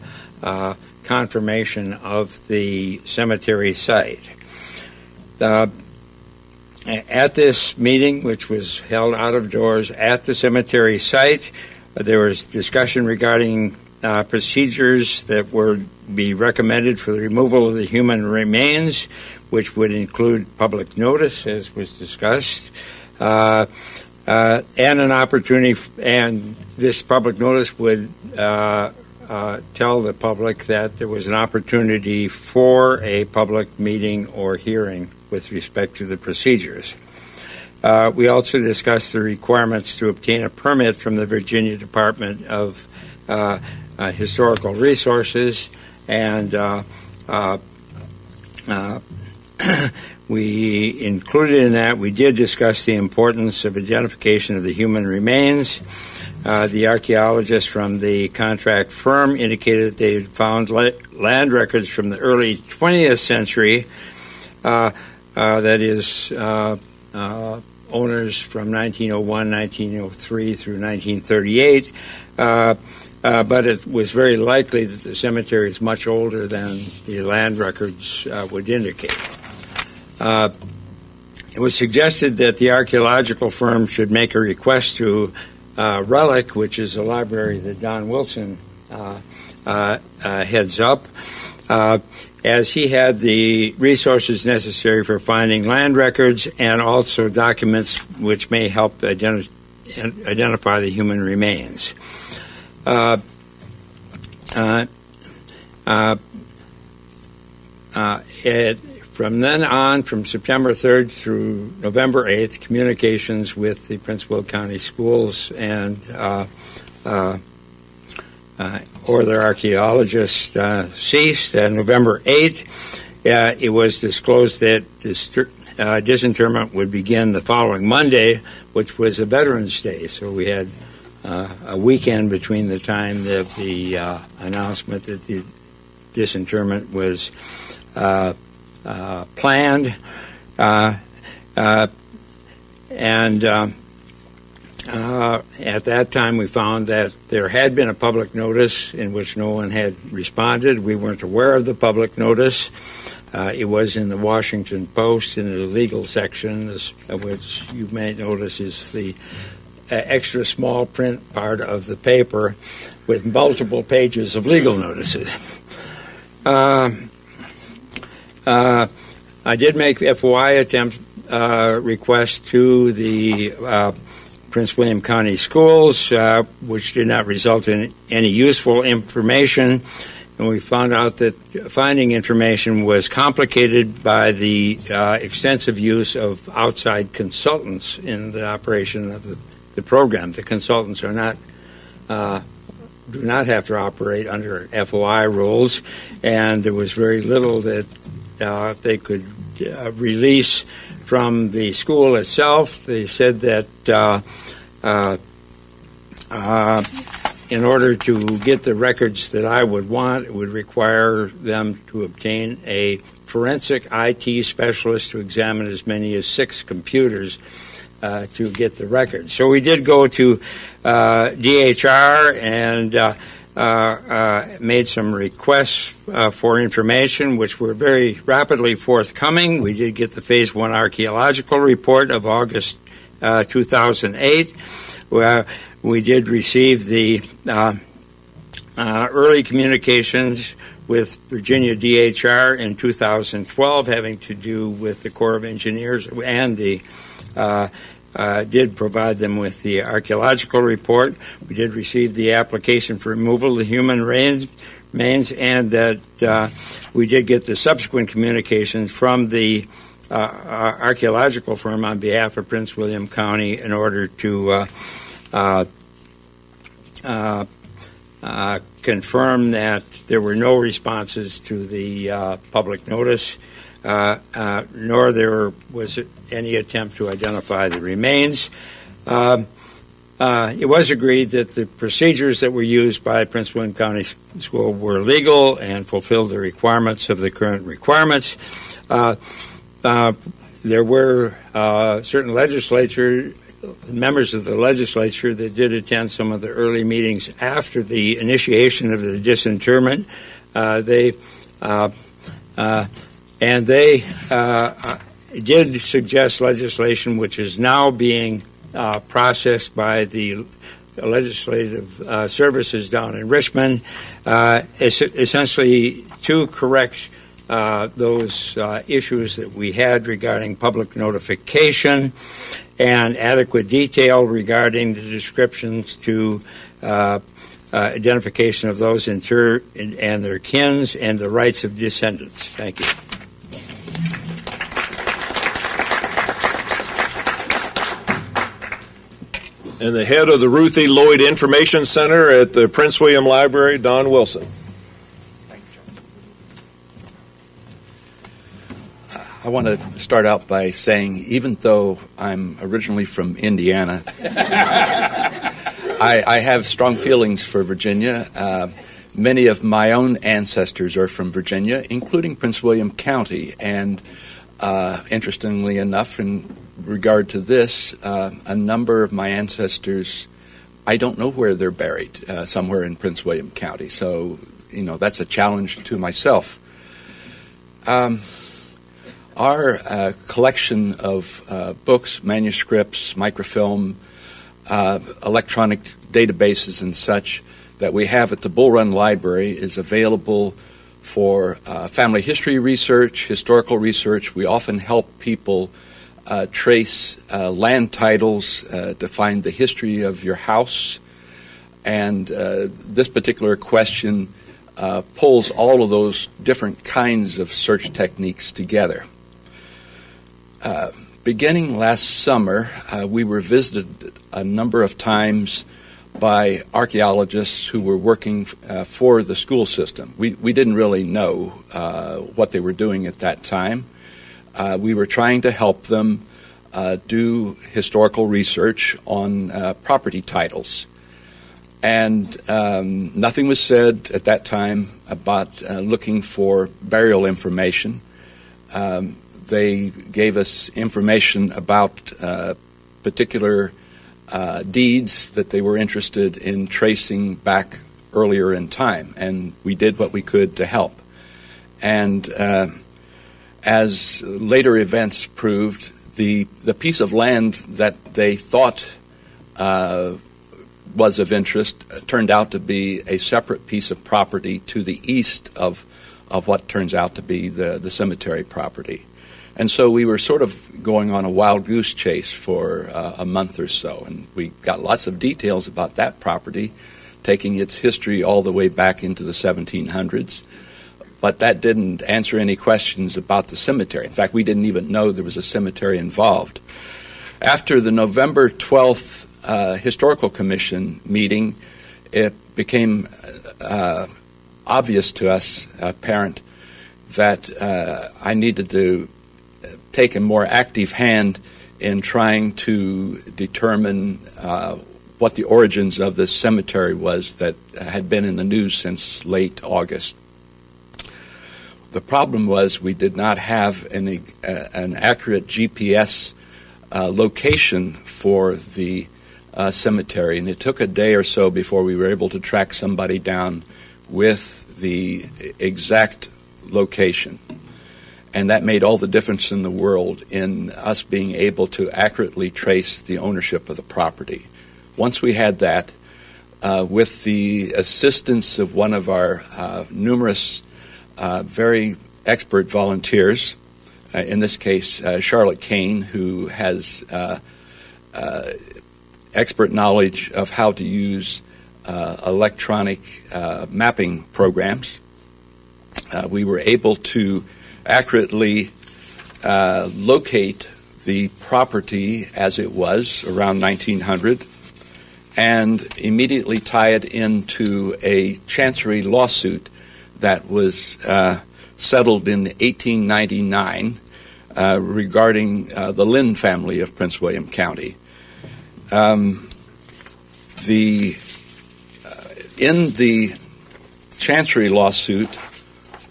Speaker 3: confirmation of the cemetery site. At this meeting, which was held out of doors at the cemetery site, there was discussion regarding procedures that would be recommended for the removal of the human remains, which would include public notice, as was discussed, and an opportunity, and this public notice would tell the public that there was an opportunity for a public meeting or hearing with respect to the procedures. We also discussed the requirements to obtain a permit from the Virginia Department of Historical Resources, and we included in that, we did discuss the importance of identification of the human remains. The archaeologists from the contract firm indicated that they had found land records from the early 20th century, that is, owners from 1901, 1903 through 1938, but it was very likely that the cemetery is much older than the land records would indicate. It was suggested that the archaeological firm should make a request to RELIC, which is a library that Don Wilson heads up, as he had the resources necessary for finding land records and also documents which may help identify the human remains. From then on, from September 3rd through November 8th, communications with the Prince William County Schools and or their archaeologists ceased. November 8th, it was disclosed that disinterment would begin the following Monday, which was a Veterans Day. So we had a weekend between the time of the announcement that the disinterment was planned, and at that time we found that there had been a public notice in which no one had responded. We weren't aware of the public notice. It was in the Washington Post in the legal section, which you may notice is the extra small print part of the paper with multiple pages of legal notices. I did make FOI attempt requests to the Prince William County Schools, which did not result in any useful information. And we found out that finding information was complicated by the extensive use of outside consultants in the operation of the program. The consultants are not do not have to operate under FOI rules, and there was very little that they could release from the school itself. They said that in order to get the records that I would want, it would require them to obtain a forensic IT specialist to examine as many as 6 computers to get the records. So we did go to DHR and made some requests for information, which were very rapidly forthcoming. We did get the Phase 1 archaeological report of August 2008. Where we did receive the early communications with Virginia DHR in 2012 having to do with the Corps of Engineers, and the did provide them with the archaeological report. We did receive the application for removal of the human remains, and that we did get the subsequent communications from the archaeological firm on behalf of Prince William County in order to confirm that there were no responses to the public notice, nor there was any attempt to identify the remains. It was agreed that the procedures that were used by Prince William County School were legal and fulfilled the requirements of the current requirements. There were certain members of the legislature that did attend some of the early meetings after the initiation of the disinterment. They did suggest legislation which is now being processed by the legislative services down in Richmond, essentially to correct those issues that we had regarding public notification and adequate detail regarding the descriptions to identification of those interred and their kins and the rights of descendants. Thank you.
Speaker 2: And the head of the Ruth E. Lloyd Information Center at the Prince William Library, Don Wilson.
Speaker 7: I want to start out by saying, even though I'm originally from Indiana, I have strong feelings for Virginia. Many of my own ancestors are from Virginia, including Prince William County. And interestingly enough, in regard to this, a number of my ancestors, I don't know where they're buried, somewhere in Prince William County. So, that's a challenge to myself. Our collection of books, manuscripts, microfilm electronic databases and such that we have at the Bull Run Library is available for family history research, historical research. We often help people trace land titles to find the history of your house. And this particular question pulls all of those different kinds of search techniques together. Beginning last summer, we were visited a number of times by archaeologists who were working for the school system. We didn't really know what they were doing at that time. We were trying to help them do historical research on property titles. And nothing was said at that time about looking for burial information. They gave us information about particular deeds that they were interested in tracing back earlier in time, and we did what we could to help. And as later events proved, the piece of land that they thought was of interest turned out to be a separate piece of property to the east of what turns out to be the cemetery property. And so we were sort of going on a wild goose chase for a month or so, and we got lots of details about that property, taking its history all the way back into the 1700s. But that didn't answer any questions about the cemetery. In fact, we didn't even know there was a cemetery involved. After the November 12th Historical Commission meeting, it became obvious to us, apparent, that I needed to take a more active hand in trying to determine what the origins of this cemetery was that had been in the news since late August. The problem was we did not have an accurate GPS location for the cemetery, and it took a day or so before we were able to track somebody down with the exact location. And that made all the difference in the world in us being able to accurately trace the ownership of the property. Once we had that, with the assistance of one of our numerous very expert volunteers, in this case Charlotte Kane, who has expert knowledge of how to use electronic mapping programs, we were able to accurately locate the property as it was around 1900 and immediately tie it into a chancery lawsuit that was settled in 1899 regarding the Lynn family of Prince William County. In the chancery lawsuit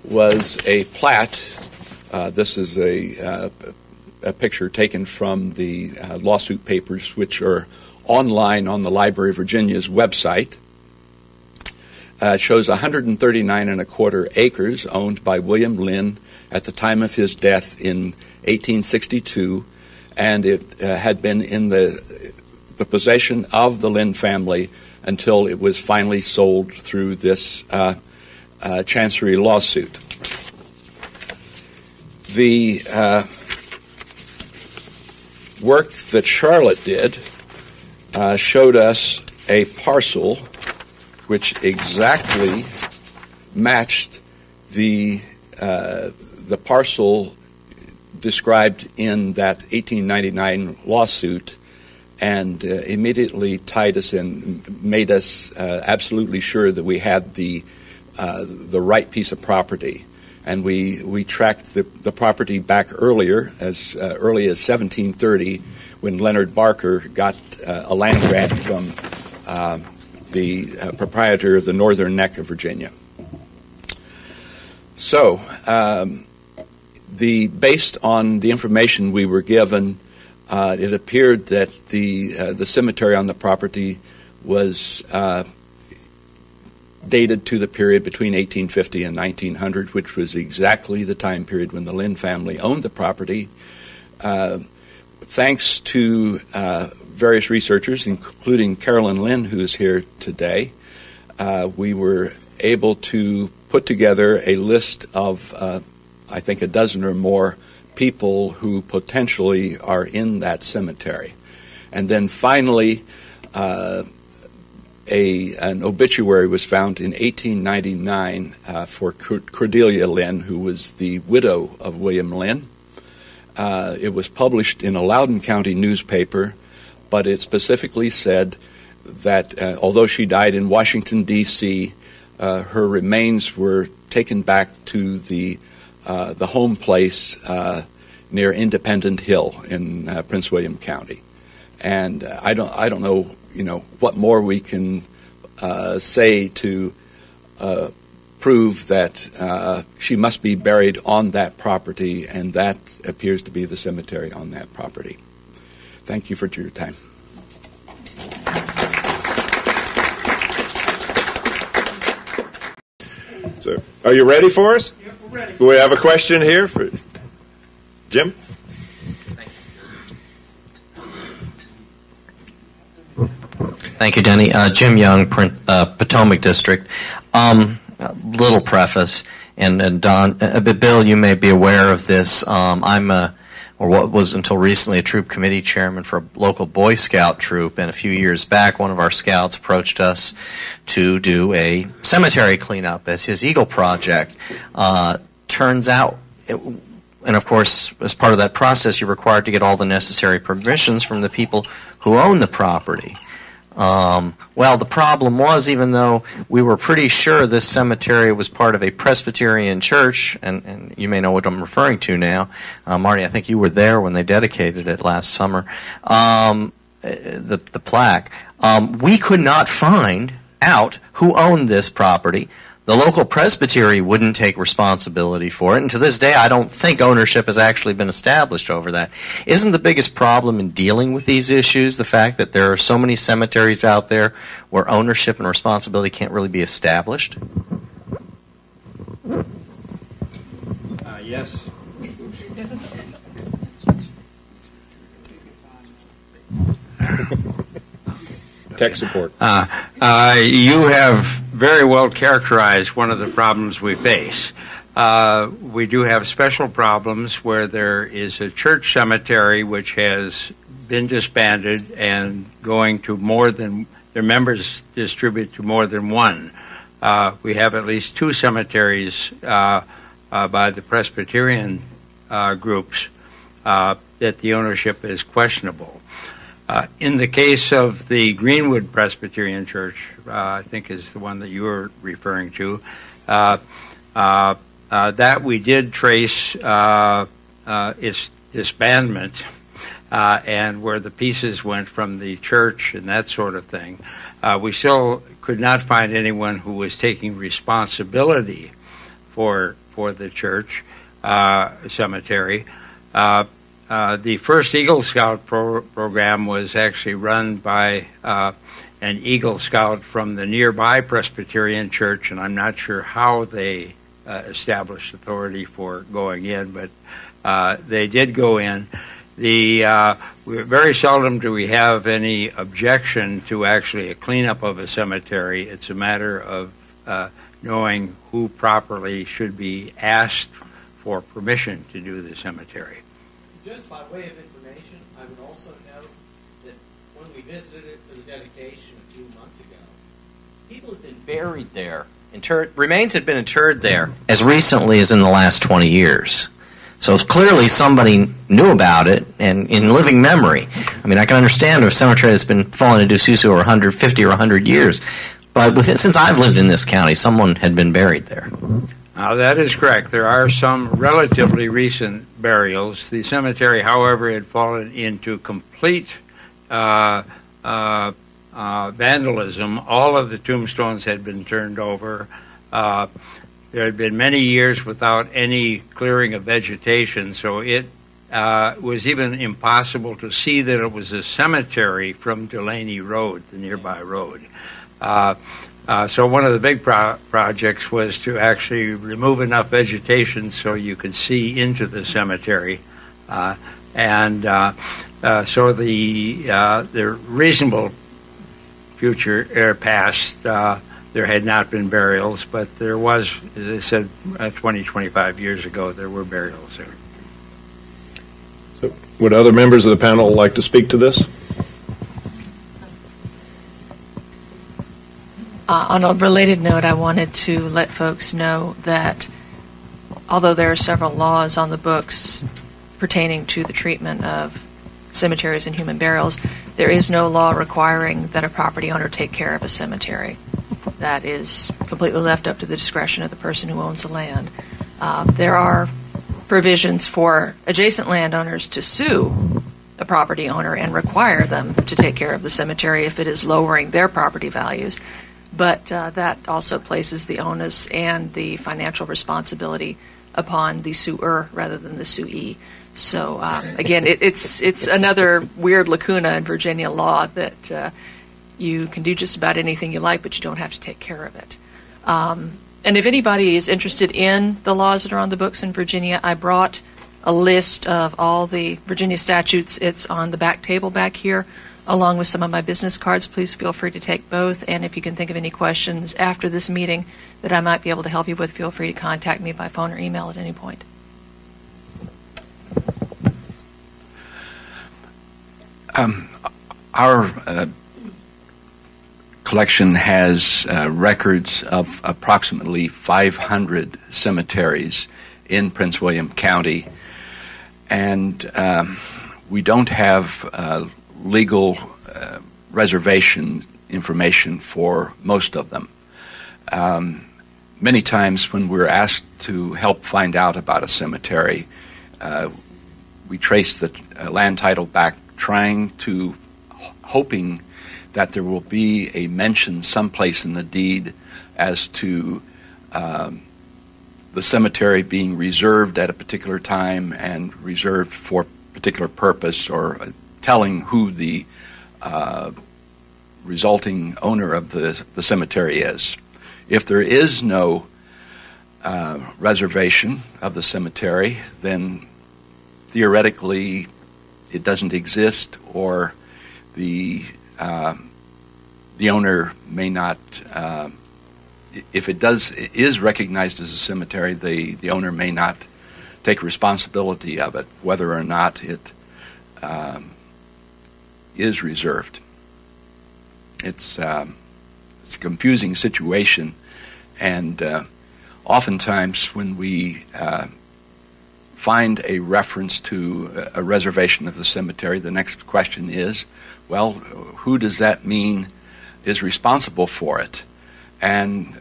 Speaker 7: was a plat. This is a picture taken from the lawsuit papers, which are online on the Library of Virginia's website. It shows 139.25 acres owned by William Lynn at the time of his death in 1862, and it had been in the possession of the Lynn family until it was finally sold through this chancery lawsuit. The work that Charlotte did showed us a parcel which exactly matched the parcel described in that 1899 lawsuit, and immediately tied us in, made us absolutely sure that we had the right piece of property. And we tracked the property back earlier, as early as 1730, when Leonard Barker got a land grant from the proprietor of the northern neck of Virginia. So, based on the information we were given, it appeared that the cemetery on the property was dated to the period between 1850 and 1900, which was exactly the time period when the Lynn family owned the property. Thanks to various researchers, including Carolyn Lynn, who is here today, we were able to put together a list of, I think, a dozen or more people who potentially are in that cemetery. And then finally, an obituary was found in 1899 for Cordelia Lynn, who was the widow of William Lynn. It was published in a Loudoun County newspaper, but it specifically said that although she died in Washington, D.C., her remains were taken back to the home place near Independent Hill in Prince William County. And I don't know, what more we can say to prove that she must be buried on that property, and that appears to be the cemetery on that property. Thank you for your time.
Speaker 2: So, are you ready for us?
Speaker 8: Yep, we're ready.
Speaker 2: We have a question here for Jim.
Speaker 9: Thank you, Denny. Jim Young, Potomac District. Little preface, and Don, Bill, you may be aware of this. I'm or what was until recently a troop committee chairman for a local Boy Scout troop, and a few years back one of our scouts approached us to do a cemetery cleanup as his Eagle project. Turns out, and of course, as part of that process, you're required to get all the necessary permissions from the people who own the property. Well, the problem was, even though we were pretty sure this cemetery was part of a Presbyterian church, and you may know what I'm referring to now, Marty, I think you were there when they dedicated it last summer, the plaque, we could not find out who owned this property. The local presbytery wouldn't take responsibility for it, and to this day I don't think ownership has actually been established over that. Isn't the biggest problem in dealing with these issues the fact that there are so many cemeteries out there where ownership and responsibility can't really be established?
Speaker 3: Yes.
Speaker 2: Tech support.
Speaker 3: You have very well characterized one of the problems we face. We do have special problems where there is a church cemetery which has been disbanded and going to more than, their members distribute to more than one. We have at least two cemeteries by the Presbyterian groups that the ownership is questionable. In the case of the Greenwood Presbyterian Church, I think is the one that you were referring to, that we did trace its disbandment and where the pieces went from the church and that sort of thing. We still could not find anyone who was taking responsibility for the church cemetery. The first Eagle Scout program was actually run by an Eagle Scout from the nearby Presbyterian Church, and I'm not sure how they established authority for going in, but they did go in. Very seldom do we have any objection to actually a cleanup of a cemetery. It's a matter of knowing who properly should be asked for permission to do the cemetery.
Speaker 1: Just by way of information, I would also note that when we visited it for the dedication a few months ago, people have been buried there. Remains had been interred there as recently as in the last 20 years. So clearly somebody knew about it, and in living memory. I mean, I can understand if a cemetery has been fallen into desuetude over 150 or 100 years, but since I've lived in this county, someone had been buried there.
Speaker 3: That is correct. There are some relatively recent burials. The cemetery, however, had fallen into complete vandalism. All of the tombstones had been turned over. There had been many years without any clearing of vegetation, so it was even impossible to see that it was a cemetery from Delaney Road, the nearby road. So one of the big projects was to actually remove enough vegetation so you could see into the cemetery. So the reasonable future past, there had not been burials, but there was, as I said, 20, 25 years ago, there were burials there.
Speaker 2: So would other members of the panel like to speak to this?
Speaker 5: On a related note, I wanted to let folks know that although there are several laws on the books pertaining to the treatment of cemeteries and human burials, there is no law requiring that a property owner take care of a cemetery. That is completely left up to the discretion of the person who owns the land. There are provisions for adjacent landowners to sue a property owner and require them to take care of the cemetery if it is lowering their property values. But that also places the onus and the financial responsibility upon the suer rather than the suee. So again, it's another weird lacuna in Virginia law that you can do just about anything you like, but you don't have to take care of it. And if anybody is interested in the laws that are on the books in Virginia, I brought a list of all the Virginia statutes. It's on the back table back here, along with some of my business cards. Please feel free to take both. And if you can think of any questions after this meeting that I might be able to help you with, feel free to contact me by phone or email at any point.
Speaker 7: Our collection has records of approximately 500 cemeteries in Prince William County, and we don't have legal reservation information for most of them. Many times when we're asked to help find out about a cemetery, we trace the land title back, hoping that there will be a mention someplace in the deed as to the cemetery being reserved at a particular time and reserved for a particular purpose, or telling who the resulting owner of the cemetery is. If there is no reservation of the cemetery, then theoretically it doesn't exist, or the owner may not. If it is recognized as a cemetery, the owner may not take responsibility of it, whether or not it is reserved. It's a confusing situation, and oftentimes when we find a reference to a reservation of the cemetery, the next question is, well, who does that mean is responsible for it? And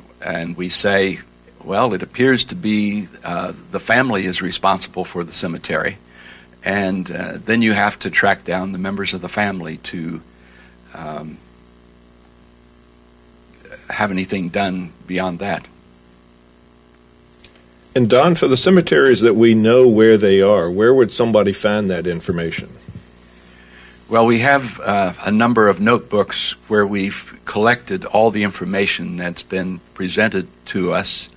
Speaker 7: we say, well, it appears to be the family is responsible for the cemetery, and then you have to track down the members of the family to have anything done beyond that.
Speaker 2: And Don, for the cemeteries that we know where they are, where would somebody find that information?
Speaker 7: Well, we have a number of notebooks where we've collected all the information that's been presented to us,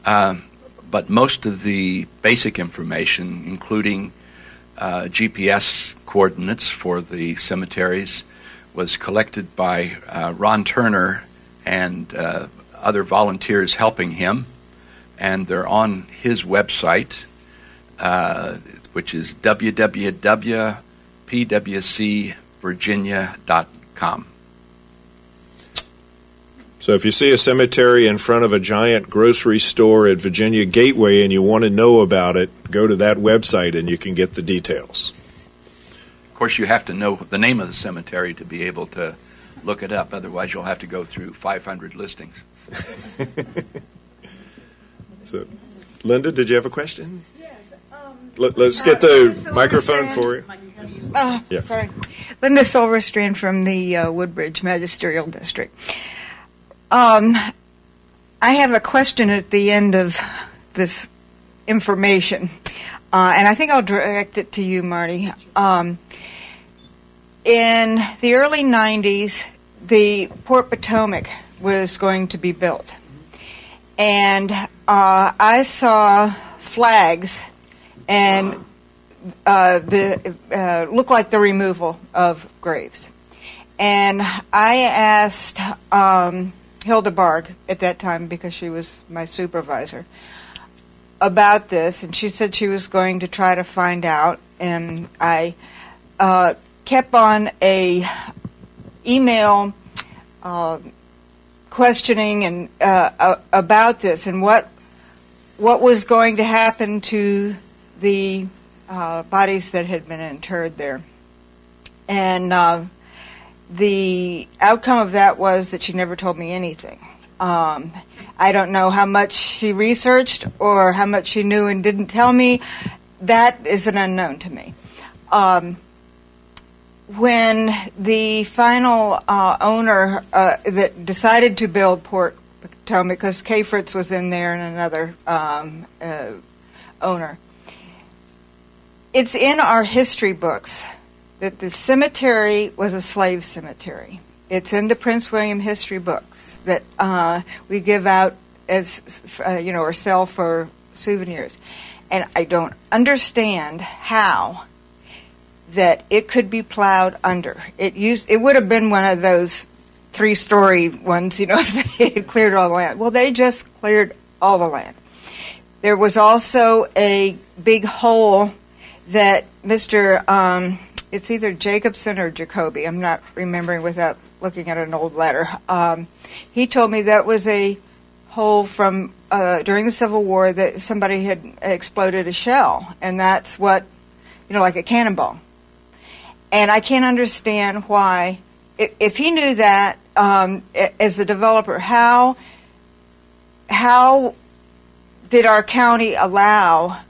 Speaker 7: but most of the basic information, including GPS coordinates for the cemeteries, was collected by Ron Turner and other volunteers helping him. And they're on his website, which is www.pwcvirginia.com.
Speaker 2: So if you see a cemetery in front of a giant grocery store at Virginia Gateway and you want to know about it, go to that website and you can get the details.
Speaker 7: Of course, you have to know the name of the cemetery to be able to look it up. Otherwise, you'll have to go through 500 listings.
Speaker 2: So, Linda, did you have a question? Yes. Let's get the microphone for you.
Speaker 8: Yeah. Sorry. Linda Silverstrand from the Woodbridge Magisterial District. I have a question at the end of this information, and I think I'll direct it to you, Marty. In the early 90s, the Port Potomac was going to be built. And I saw flags, and looked like the removal of graves. And I asked Hilda Barg at that time, because she was my supervisor, about this, and she said she was going to try to find out. And I kept on a email questioning and about this and what was going to happen to the bodies that had been interred there. And the outcome of that was that she never told me anything. I don't know how much she researched or how much she knew and didn't tell me. That is an unknown to me. When the final owner that decided to build Port Potomac, because K. Fritz was in there and another owner, it's in our history books that the cemetery was a slave cemetery. It's in the Prince William history books that we give out as, or sell for souvenirs. And I don't understand how that it could be plowed under. It would have been one of those 3-story ones, if they had cleared all the land. Well, they just cleared all the land. There was also a big hole that Mr. It's either Jacobson or Jacoby. I'm not remembering without looking at an old letter. He told me that was a hole from during the Civil War that somebody had exploded a shell, and that's what, like a cannonball. And I can't understand why, if he knew that as the developer, how did our county allow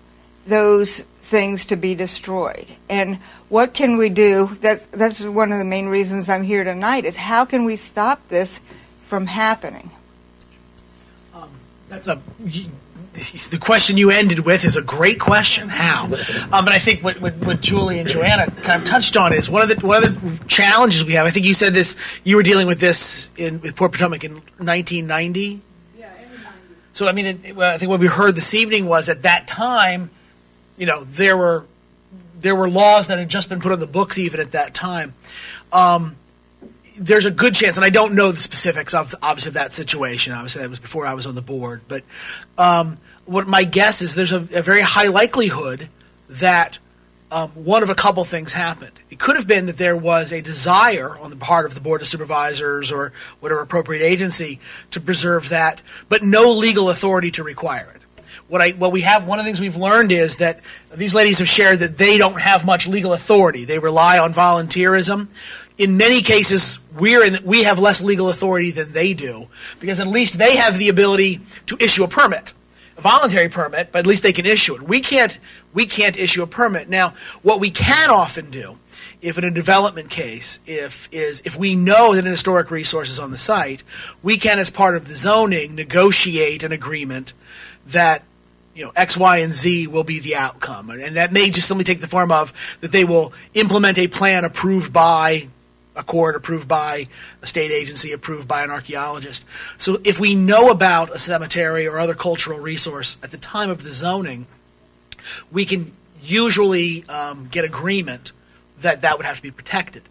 Speaker 8: those things to be destroyed? And what can we do? That's one of the main reasons I'm here tonight, is how can we stop this from happening?
Speaker 6: The question you ended with is a great question. How? But I think what Julie and Joanna kind of touched on is one of the challenges we have. I think you said this. You were dealing with this with Port Potomac in 1990.
Speaker 8: Yeah, in the 90s.
Speaker 6: So I think what we heard this evening was at that time, there were laws that had just been put on the books even at that time. There's a good chance, and I don't know the specifics of obviously that situation. Obviously, that was before I was on the board. But what my guess is, there's a very high likelihood that one of a couple things happened. It could have been that there was a desire on the part of the Board of Supervisors or whatever appropriate agency to preserve that, but no legal authority to require it. What we have, one of the things we've learned is that these ladies have shared that they don't have much legal authority. They rely on volunteerism. In many cases, we have less legal authority than they do, because at least they have the ability to issue a permit, a voluntary permit, but at least they can issue it. We can't issue a permit. Now, what we can often do, if in a development case, if we know that an historic resource is on the site, we can, as part of the zoning, negotiate an agreement that X, Y, and Z will be the outcome. And that may just simply take the form of that they will implement a plan approved by a court, approved by a state agency, approved by an archaeologist. So if we know about a cemetery or other cultural resource at the time of the zoning, we can usually get agreement that would have to be protected.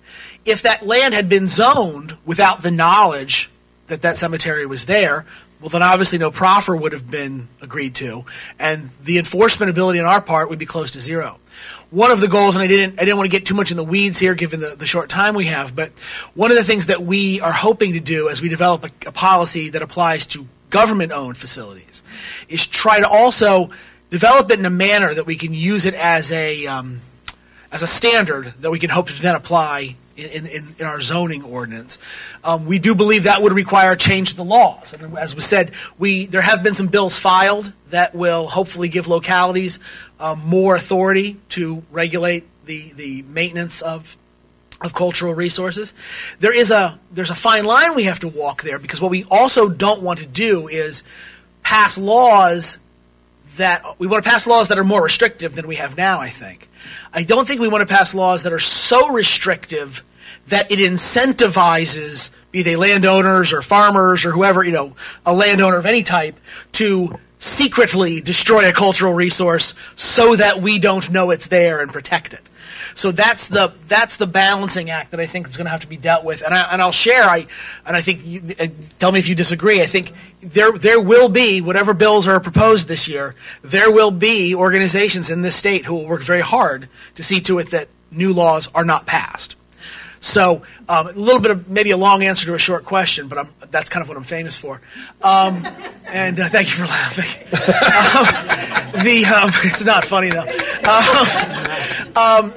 Speaker 6: If that land had been zoned without the knowledge that that cemetery was there, well, then obviously no proffer would have been agreed to, and the enforcement ability on our part would be close to zero. One of the goals, and I didn't want to get too much in the weeds here given the short time we have, but one of the things that we are hoping to do as we develop a policy that applies to government-owned facilities is try to also develop it in a manner that we can use it as a standard that we can hope to then apply in our zoning ordinance. We do believe that would require a change to the laws. I mean, as was said, there have been some bills filed that will hopefully give localities more authority to regulate the maintenance of cultural resources. There's a fine line we have to walk there, because what we also don't want to do is pass laws that are more restrictive than we have now, I think. I don't think we want to pass laws that are so restrictive that it incentivizes, be they landowners or farmers or whoever, a landowner of any type, to secretly destroy a cultural resource so that we don't know it's there and protect it. So that's the balancing act that I think is going to have to be dealt with. And I'll share. I think tell me if you disagree. I think there will be, whatever bills are proposed this year, there will be organizations in this state who will work very hard to see to it that new laws are not passed. So a little bit of maybe a long answer to a short question, but that's kind of what I'm famous for. And thank you for laughing. It's not funny though.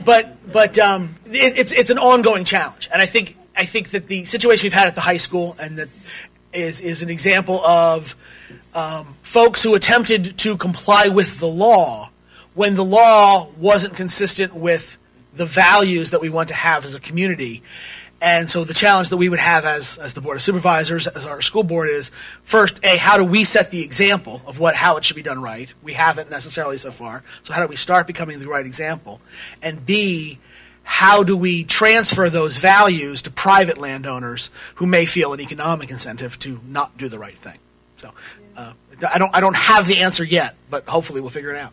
Speaker 6: But it's an ongoing challenge, and I think that the situation we've had at the high school and that is an example of folks who attempted to comply with the law when the law wasn't consistent with the values that we want to have as a community. And so the challenge that we would have as the Board of Supervisors, as our school board is, first, A, how do we set the example of how it should be done right? We haven't necessarily so far. So how do we start becoming the right example? And B, how do we transfer those values to private landowners who may feel an economic incentive to not do the right thing? So I don't have the answer yet, but hopefully we'll figure it out.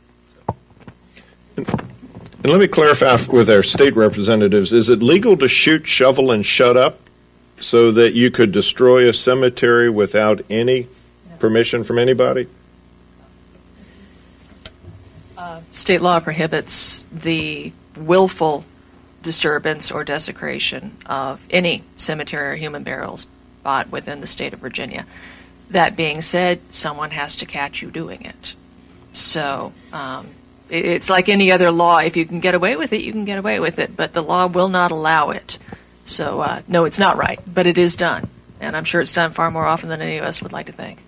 Speaker 2: And let me clarify with our state representatives, is it legal to shoot, shovel, and shut up so that you could destroy a cemetery without any permission from anybody?
Speaker 5: State law prohibits the willful disturbance or desecration of any cemetery or human burials bought within the state of Virginia. That being said, someone has to catch you doing it. So it's like any other law. If you can get away with it, you can get away with it, but the law will not allow it. So, no, it's not right, but it is done, and I'm sure it's done far more often than any of us would like to think.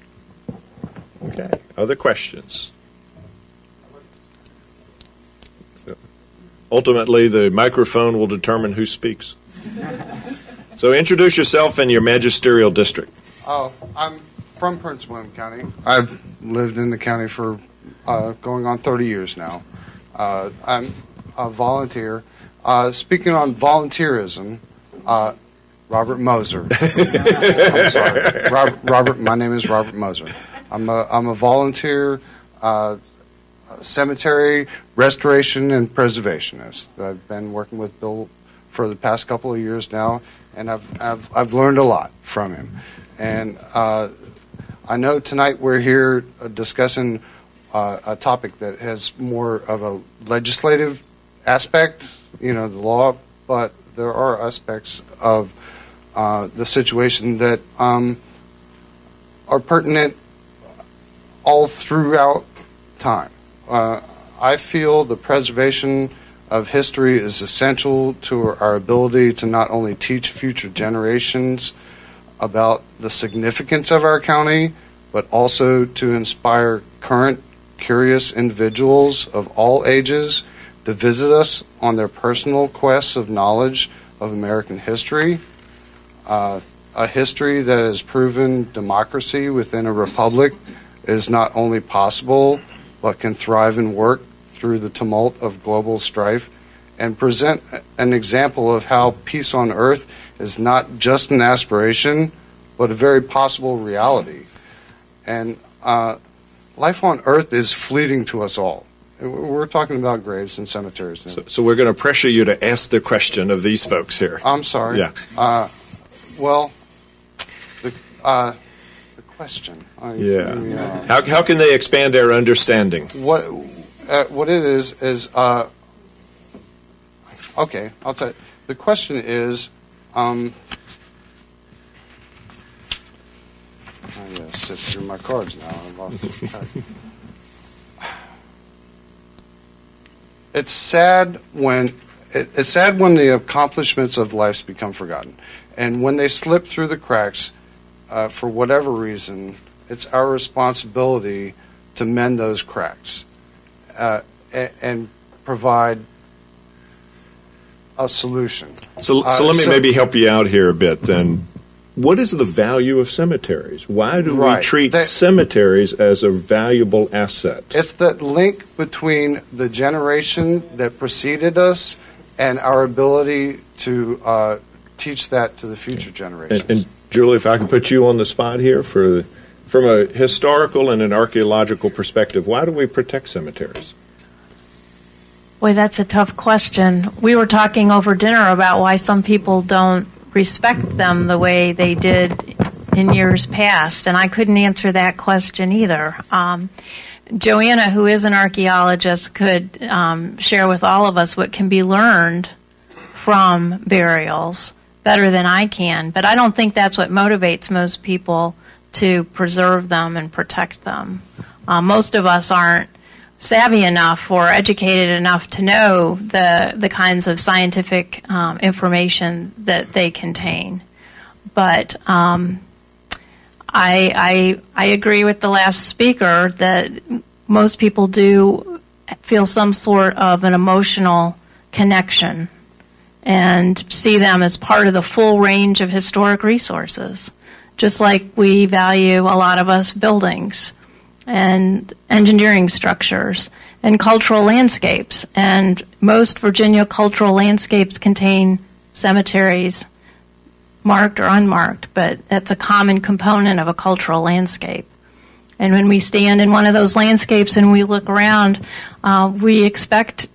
Speaker 2: Okay. Other questions? So, ultimately, the microphone will determine who speaks. So introduce yourself and your magisterial district.
Speaker 10: Oh, I'm from Prince William County. I've lived in the county for going on 30 years now. I'm a volunteer. Speaking on volunteerism, Robert Moser. I'm sorry. Robert. My name is Robert Moser. I'm a volunteer cemetery restoration and preservationist. I've been working with Bill for the past couple of years now, and I've learned a lot from him. And I know tonight we're here discussing a topic that has more of a legislative aspect, the law, but there are aspects of the situation that are pertinent all throughout time. I feel the preservation of history is essential to our ability to not only teach future generations about the significance of our county, but also to inspire current curious individuals of all ages to visit us on their personal quests of knowledge of American history, a history that has proven democracy within a republic is not only possible, but can thrive and work through the tumult of global strife, and present an example of how peace on earth is not just an aspiration, but a very possible reality. And life on earth is fleeting to us all. We're talking about graves and cemeteries.
Speaker 2: So we're going to pressure you to ask the question of these folks here.
Speaker 10: I'm sorry.
Speaker 2: Yeah.
Speaker 10: The question.
Speaker 2: How can they expand their understanding?
Speaker 10: What it is okay. I'll tell you. The question is. I gotta sit through my cards now. I've lost It's sad when the accomplishments of life become forgotten, and when they slip through the cracks, for whatever reason, it's our responsibility to mend those cracks and provide a solution.
Speaker 2: So let me maybe help you out here a bit then. What is the value of cemeteries? Why do we treat cemeteries as a valuable asset? It's
Speaker 10: the link between the generation that preceded us and our ability to teach that to the future generations.
Speaker 2: And Julie, if I can put you on the spot here for From a historical and an archaeological perspective, why do we protect cemeteries?
Speaker 4: Boy, that's a tough question. We were talking over dinner about why some people don't respect them the way they did in years past, and I couldn't answer that question either. Joanna, who is an archaeologist, could share with all of us what can be learned from burials better than I can, but I don't think that's what motivates most people to preserve them and protect them. Most of us aren't savvy enough or educated enough to know the kinds of scientific information that they contain. But I agree with the last speaker that most people do feel some sort of an emotional connection and see them as part of the full range of historic resources, just like we value, a lot of us, buildings and engineering structures and cultural landscapes. And most Virginia cultural landscapes contain cemeteries, marked or unmarked, but that's a common component of a cultural landscape. And when we stand in one of those landscapes and we look around, we expect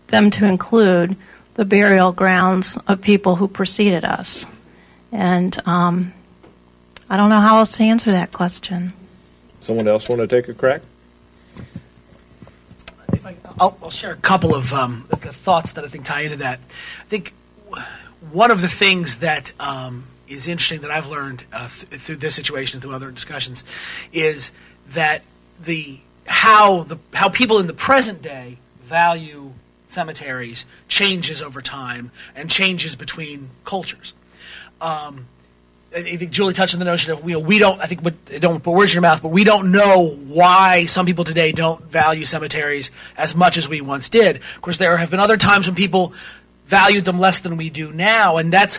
Speaker 4: them to include the burial grounds of people who preceded us. And I don't know how else to answer that question.
Speaker 2: Someone else want to take a crack?
Speaker 6: I'll share a couple of thoughts that I think tie into that. I think one of the things that is interesting that I've learned through this situation and through other discussions is that how people in the present day value cemeteries changes over time and changes between cultures. I think Julie touched on the notion of we don't. I think don't put words in your mouth, but we don't know why some people today don't value cemeteries as much as we once did. Of course, there have been other times when people valued them less than we do now, and that's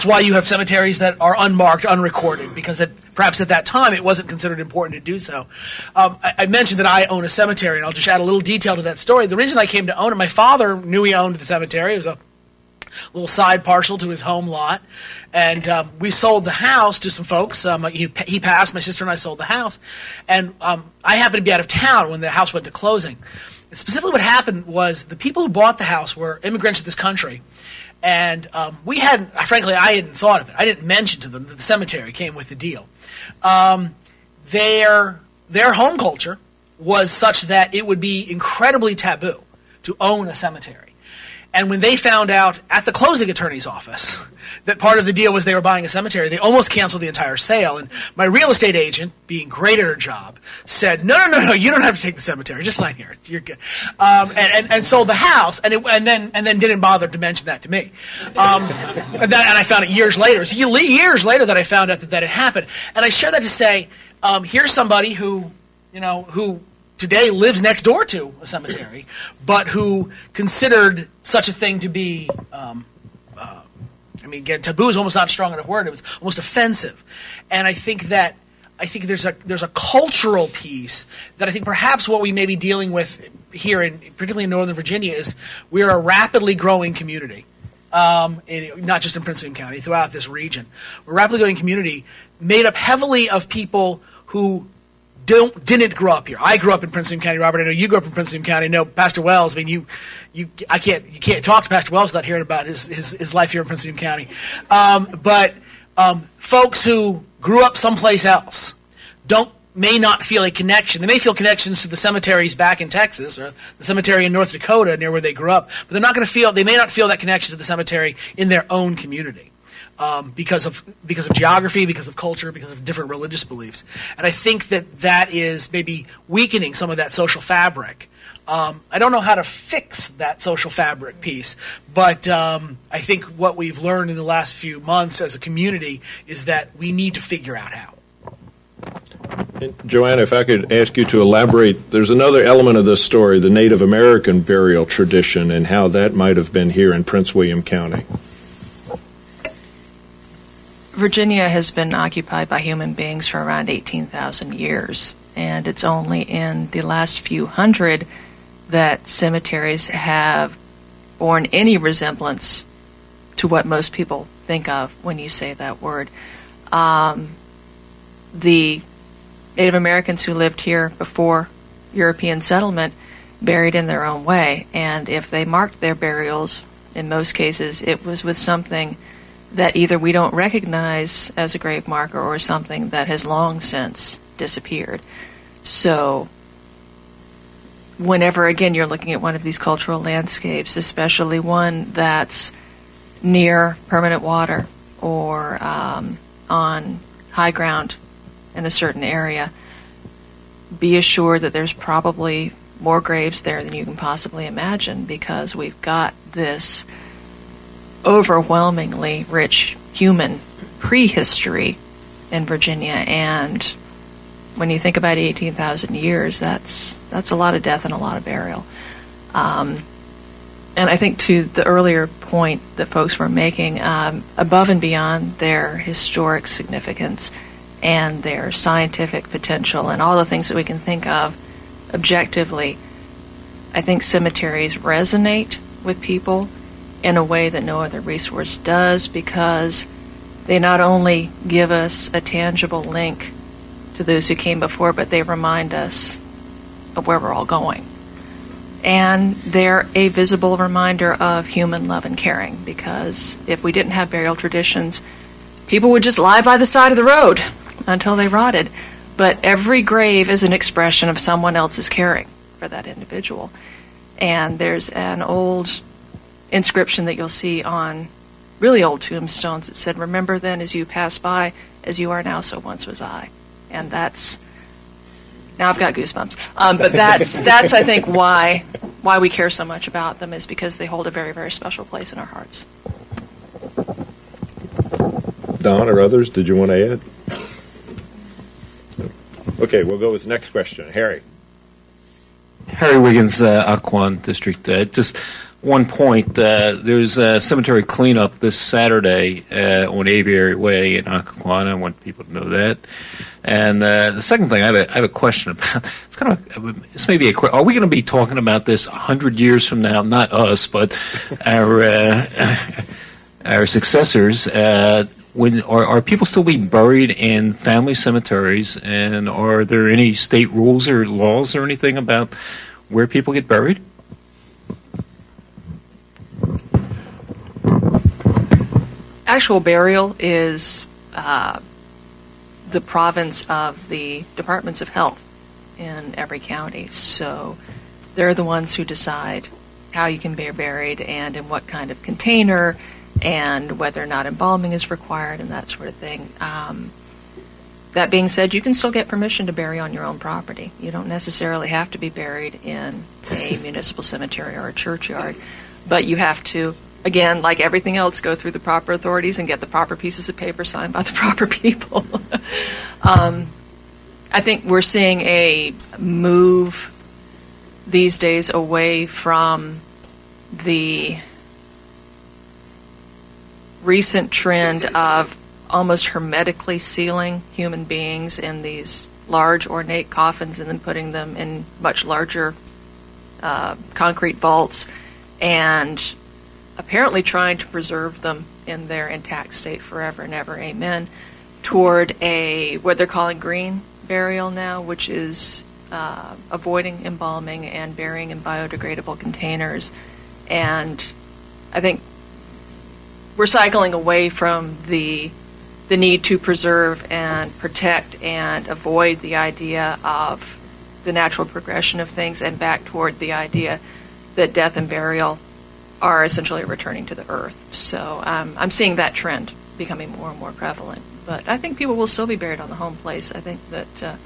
Speaker 6: why you have cemeteries that are unmarked, unrecorded, because perhaps at that time it wasn't considered important to do so. I mentioned that I own a cemetery, and I'll just add a little detail to that story. The reason I came to own it, my father knew he owned the cemetery. It was a little side parcel to his home lot, and we sold the house to some folks. He passed, my sister and I sold the house, and I happened to be out of town when the house went to closing. And specifically what happened was the people who bought the house were immigrants to this country, and I hadn't thought of it. I didn't mention to them that the cemetery came with the deal. Their home culture was such that it would be incredibly taboo to own a cemetery. And when they found out at the closing attorney's office that part of the deal was they were buying a cemetery, they almost canceled the entire sale. And my real estate agent, being great at her job, said, no, you don't have to take the cemetery. Just sign here. You're good. And sold the house, and then didn't bother to mention that to me. And I found it years later. So years later that I found out that it happened. And I share that to say, here's somebody who today lives next door to a cemetery, but who considered such a thing to be, again, taboo is almost not a strong enough word. It was almost offensive. And I think there's a cultural piece that I think perhaps what we may be dealing with here, particularly in Northern Virginia, is we're a rapidly growing community, not just in Prince William County, throughout this region. We're a rapidly growing community made up heavily of people who didn't grow up here. I grew up in Prince William County, Robert. I know you grew up in Prince William County. I know Pastor Wells. You can't talk to Pastor Wells without hearing about his life here in Prince William County. But folks who grew up someplace else may not feel a connection. They may feel connections to the cemeteries back in Texas or the cemetery in North Dakota near where they grew up, but they may not feel that connection to the cemetery in their own community. Because of geography, because of culture, because of different religious beliefs. And I think that is maybe weakening some of that social fabric. I don't know how to fix that social fabric piece, but I think what we've learned in the last few months as a community is that we need to figure out how.
Speaker 2: And Joanna, if I could ask you to elaborate, there's another element of this story, the Native American burial tradition, and how that might have been here in Prince William County.
Speaker 5: Virginia has been occupied by human beings for around 18,000 years, and it's only in the last few hundred that cemeteries have borne any resemblance to what most people think of when you say that word. The Native Americans who lived here before European settlement buried in their own way. And if they marked their burials, in most cases, it was with something that either we don't recognize as a grave marker or something that has long since disappeared. So whenever, again, you're looking at one of these cultural landscapes, especially one that's near permanent water or on high ground in a certain area, be assured that there's probably more graves there than you can possibly imagine, because we've got this overwhelmingly rich human prehistory in Virginia. And when you think about 18,000 years, that's a lot of death and a lot of burial. And I think to the earlier point that folks were making, above and beyond their historic significance and their scientific potential and all the things that we can think of objectively, I think cemeteries resonate with people in a way that no other resource does, because they not only give us a tangible link to those who came before, but they remind us of where we're all going. And they're a visible reminder of human love and caring, because if we didn't have burial traditions, people would just lie by the side of the road until they rotted. But every grave is an expression of someone else's caring for that individual. And there's an old inscription that you'll see on really old tombstones that said, "Remember then as you pass by, as you are now, so once was I." And that's, now I've got goosebumps. But that's I think why we care so much about them, is because they hold a very, very special place in our hearts.
Speaker 2: Don or others, did you want to add? Okay, we'll go with the next question. Harry.
Speaker 11: Harry Wiggins, Occoquan District. Just one point. There's a cemetery cleanup this Saturday on Aviary Way in Occoquan. I want people to know that. And the second thing I have a question about. It's kind of, this may be are we going to be talking about this 100 years from now? Not us, but our successors. Are people still being buried in family cemeteries, and are there any state rules or laws or anything about where people get buried?
Speaker 5: Actual burial is the province of the departments of health in every county. So they're the ones who decide how you can be buried and in what kind of container, and whether or not embalming is required and that sort of thing. That being said, you can still get permission to bury on your own property. You don't necessarily have to be buried in a municipal cemetery or a churchyard, but you have to, again, like everything else, go through the proper authorities and get the proper pieces of paper signed by the proper people. I think we're seeing a move these days away from the recent trend of almost hermetically sealing human beings in these large ornate coffins and then putting them in much larger concrete vaults, and apparently trying to preserve them in their intact state forever and ever, amen, toward a what they're calling green burial now, which is avoiding embalming and burying in biodegradable containers. And I think we're cycling away from the need to preserve and protect and avoid the idea of the natural progression of things, and back toward the idea that death and burial are essentially returning to the earth. So I'm seeing that trend becoming more and more prevalent. But I think people will still be buried on the home place. I think that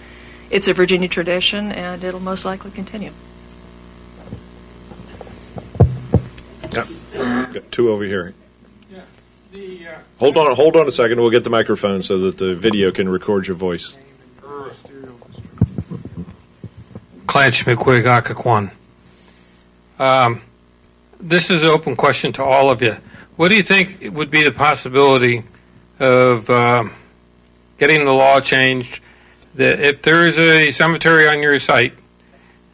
Speaker 5: it's a Virginia tradition, and it'll most likely continue.
Speaker 2: Got two over here. Hold on a second. We'll get the microphone so that the video can record your voice.
Speaker 12: Clanch McQuigg, Occoquan. This is an open question to all of you. What do you think would be the possibility of getting the law changed that if there is a cemetery on your site,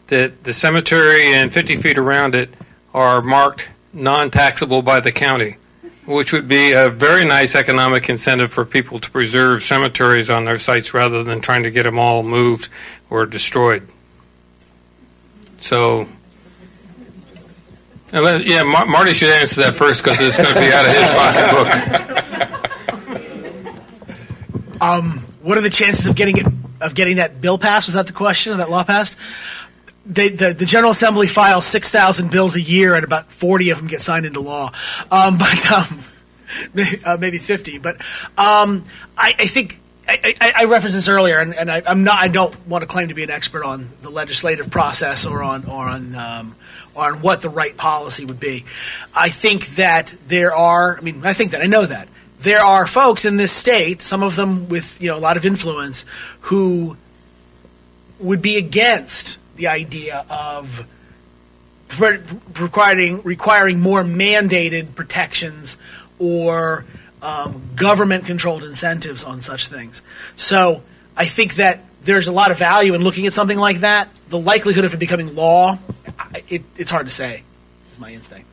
Speaker 12: that the cemetery and 50 feet around it are marked non-taxable by the county? which would be a very nice economic incentive for people to preserve cemeteries on their sites rather than trying to get them all moved or destroyed. So, Marty should answer that first because it's going to be out of his pocketbook.
Speaker 6: What are the chances of getting that bill passed? Was that the question? Or that law passed? The General Assembly files 6,000 bills a year, and about 40 of them get signed into law. Maybe 50. But I think I referenced this earlier, and I don't want to claim to be an expert on the legislative process or on what the right policy would be. I think that I know that there are folks in this state, some of them with a lot of influence, who would be against the idea of requiring more mandated protections or government-controlled incentives on such things. So I think that there's a lot of value in looking at something like that. The likelihood of it becoming law, it's hard to say, is my instinct.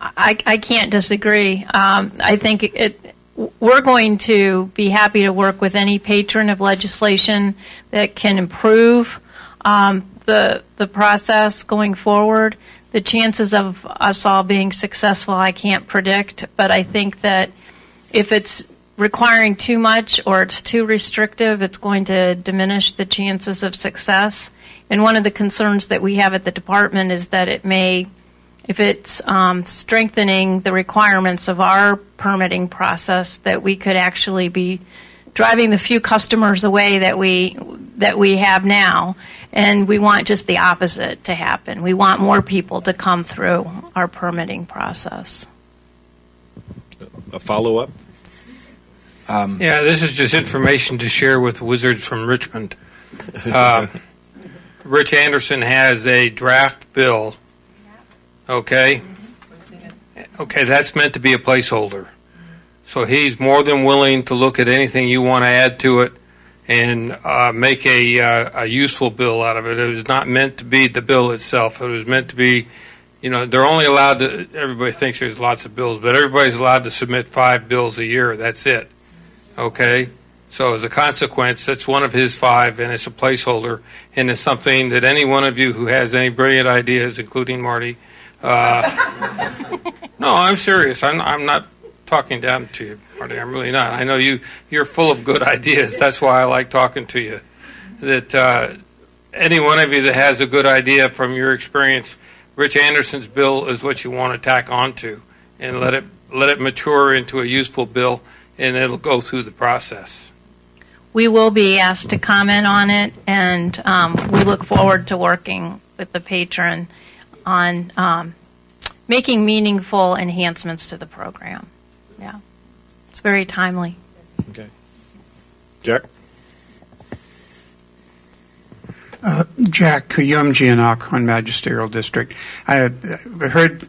Speaker 4: I can't disagree. I think we're going to be happy to work with any patron of legislation that can improve the process going forward. The chances of us all being successful, I can't predict, but I think that if it's requiring too much or it's too restrictive, it's going to diminish the chances of success. And one of the concerns that we have at the department is that it may, if it's strengthening the requirements of our permitting process, that we could actually be driving the few customers away that we have now, and we want just the opposite to happen. We want more people to come through our permitting process.
Speaker 2: A follow-up?
Speaker 12: This is just information to share with Wizards from Richmond. Rich Anderson has a draft bill. Okay, that's meant to be a placeholder. So he's more than willing to look at anything you want to add to it and make a useful bill out of it. It was not meant to be the bill itself. It was meant to be, they're only allowed to, everybody thinks there's lots of bills, but everybody's allowed to submit 5 bills a year. That's it. Okay? So as a consequence, that's one of his 5, and it's a placeholder, and it's something that any one of you who has any brilliant ideas, including Marty, no, I'm serious. I'm not talking down to you, Marty. I'm really not. I know you're full of good ideas. That's why I like talking to you. That any one of you that has a good idea from your experience, Rich Anderson's bill is what you want to tack onto, and let it mature into a useful bill, and it'll go through the process.
Speaker 4: We will be asked to comment on it, and we look forward to working with the patron on making meaningful enhancements to the program. Yeah, it's very timely.
Speaker 2: Okay. Jack?
Speaker 13: Jack Kuyumji in Alcorn Magisterial District. I heard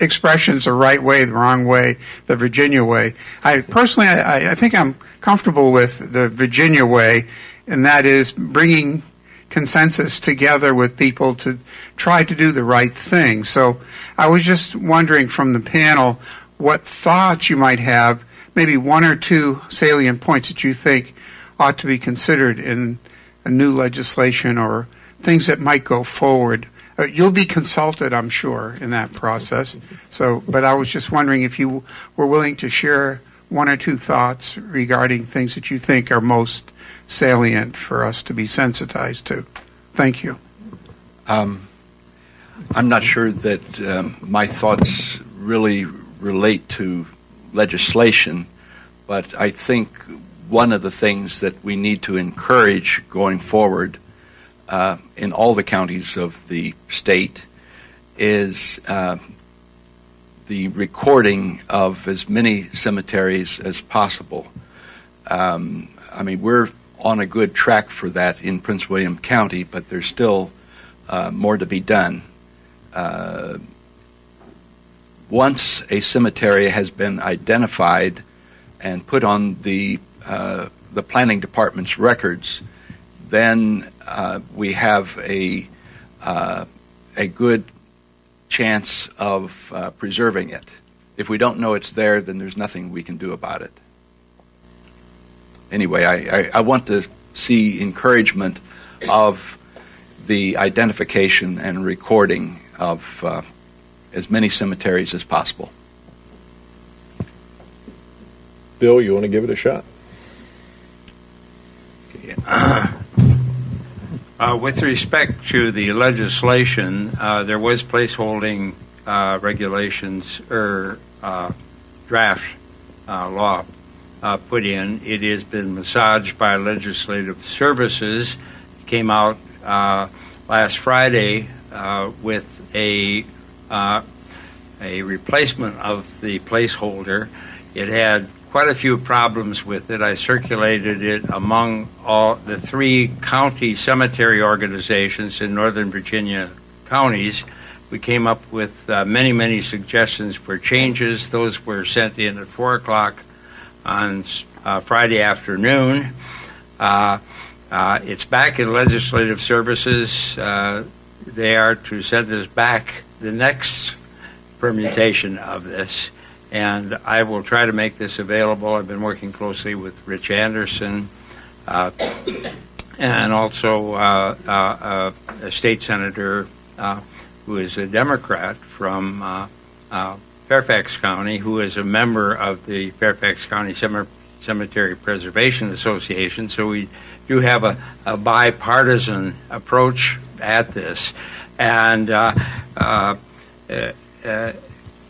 Speaker 13: expressions the right way, the wrong way, the Virginia way. I think I'm comfortable with the Virginia way, and that is bringing consensus together with people to try to do the right thing. So I was just wondering from the panel what thoughts you might have, maybe 1 or 2 salient points that you think ought to be considered in a new legislation or things that might go forward. You'll be consulted, I'm sure, in that process. But I was just wondering if you were willing to share 1 or 2 thoughts regarding things that you think are most salient for us to be sensitized to. Thank you.
Speaker 7: I'm not sure that my thoughts really relate to legislation, but I think one of the things that we need to encourage going forward in all the counties of the state is the recording of as many cemeteries as possible. We're on a good track for that in Prince William County, but there's still more to be done. Once a cemetery has been identified and put on the planning department's records, then we have a good chance of preserving it. If we don't know it's there, then there's nothing we can do about it. Anyway, I want to see encouragement of the identification and recording of as many cemeteries as possible.
Speaker 2: Bill, you want to give it a shot?
Speaker 3: With respect to the legislation, there was placeholding regulations or draft law put in. It has been massaged by legislative services. It came out last Friday with a replacement of the placeholder. It had quite a few problems with it. I circulated it among all the 3 county cemetery organizations in Northern Virginia counties. We came up with many, many suggestions for changes. Those were sent in at 4 o'clock on Friday afternoon. It's back in legislative services. They are to send us back the next permutation of this. And I will try to make this available. I've been working closely with Rich Anderson and also a state senator who is a Democrat from Fairfax County, who is a member of the Fairfax County Cemetery Preservation Association. So we do have a bipartisan approach at this. And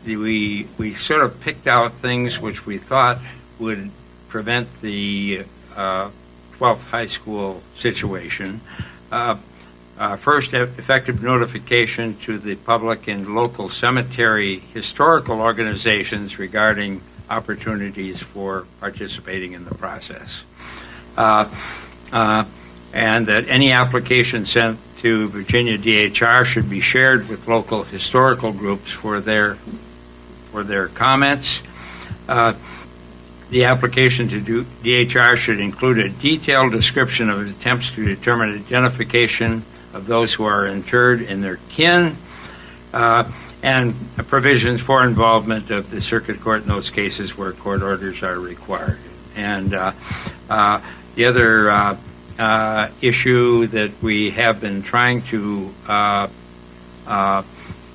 Speaker 3: we sort of picked out things which we thought would prevent the 12th high school situation. First, effective notification to the public and local cemetery historical organizations regarding opportunities for participating in the process. And that any application sent to Virginia DHR should be shared with local historical groups for their comments. The application to DHR should include a detailed description of attempts to determine identification of those who are interred and their kin, and provisions for involvement of the circuit court in those cases where court orders are required. And the other issue that we have been trying to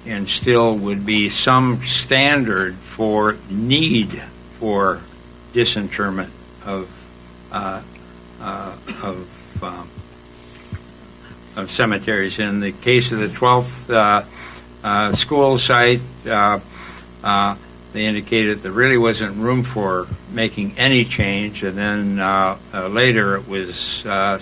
Speaker 3: instill would be some standard for need for disinterment of cemeteries. In the case of the 12th school site, they indicated there really wasn't room for making any change, and then later it was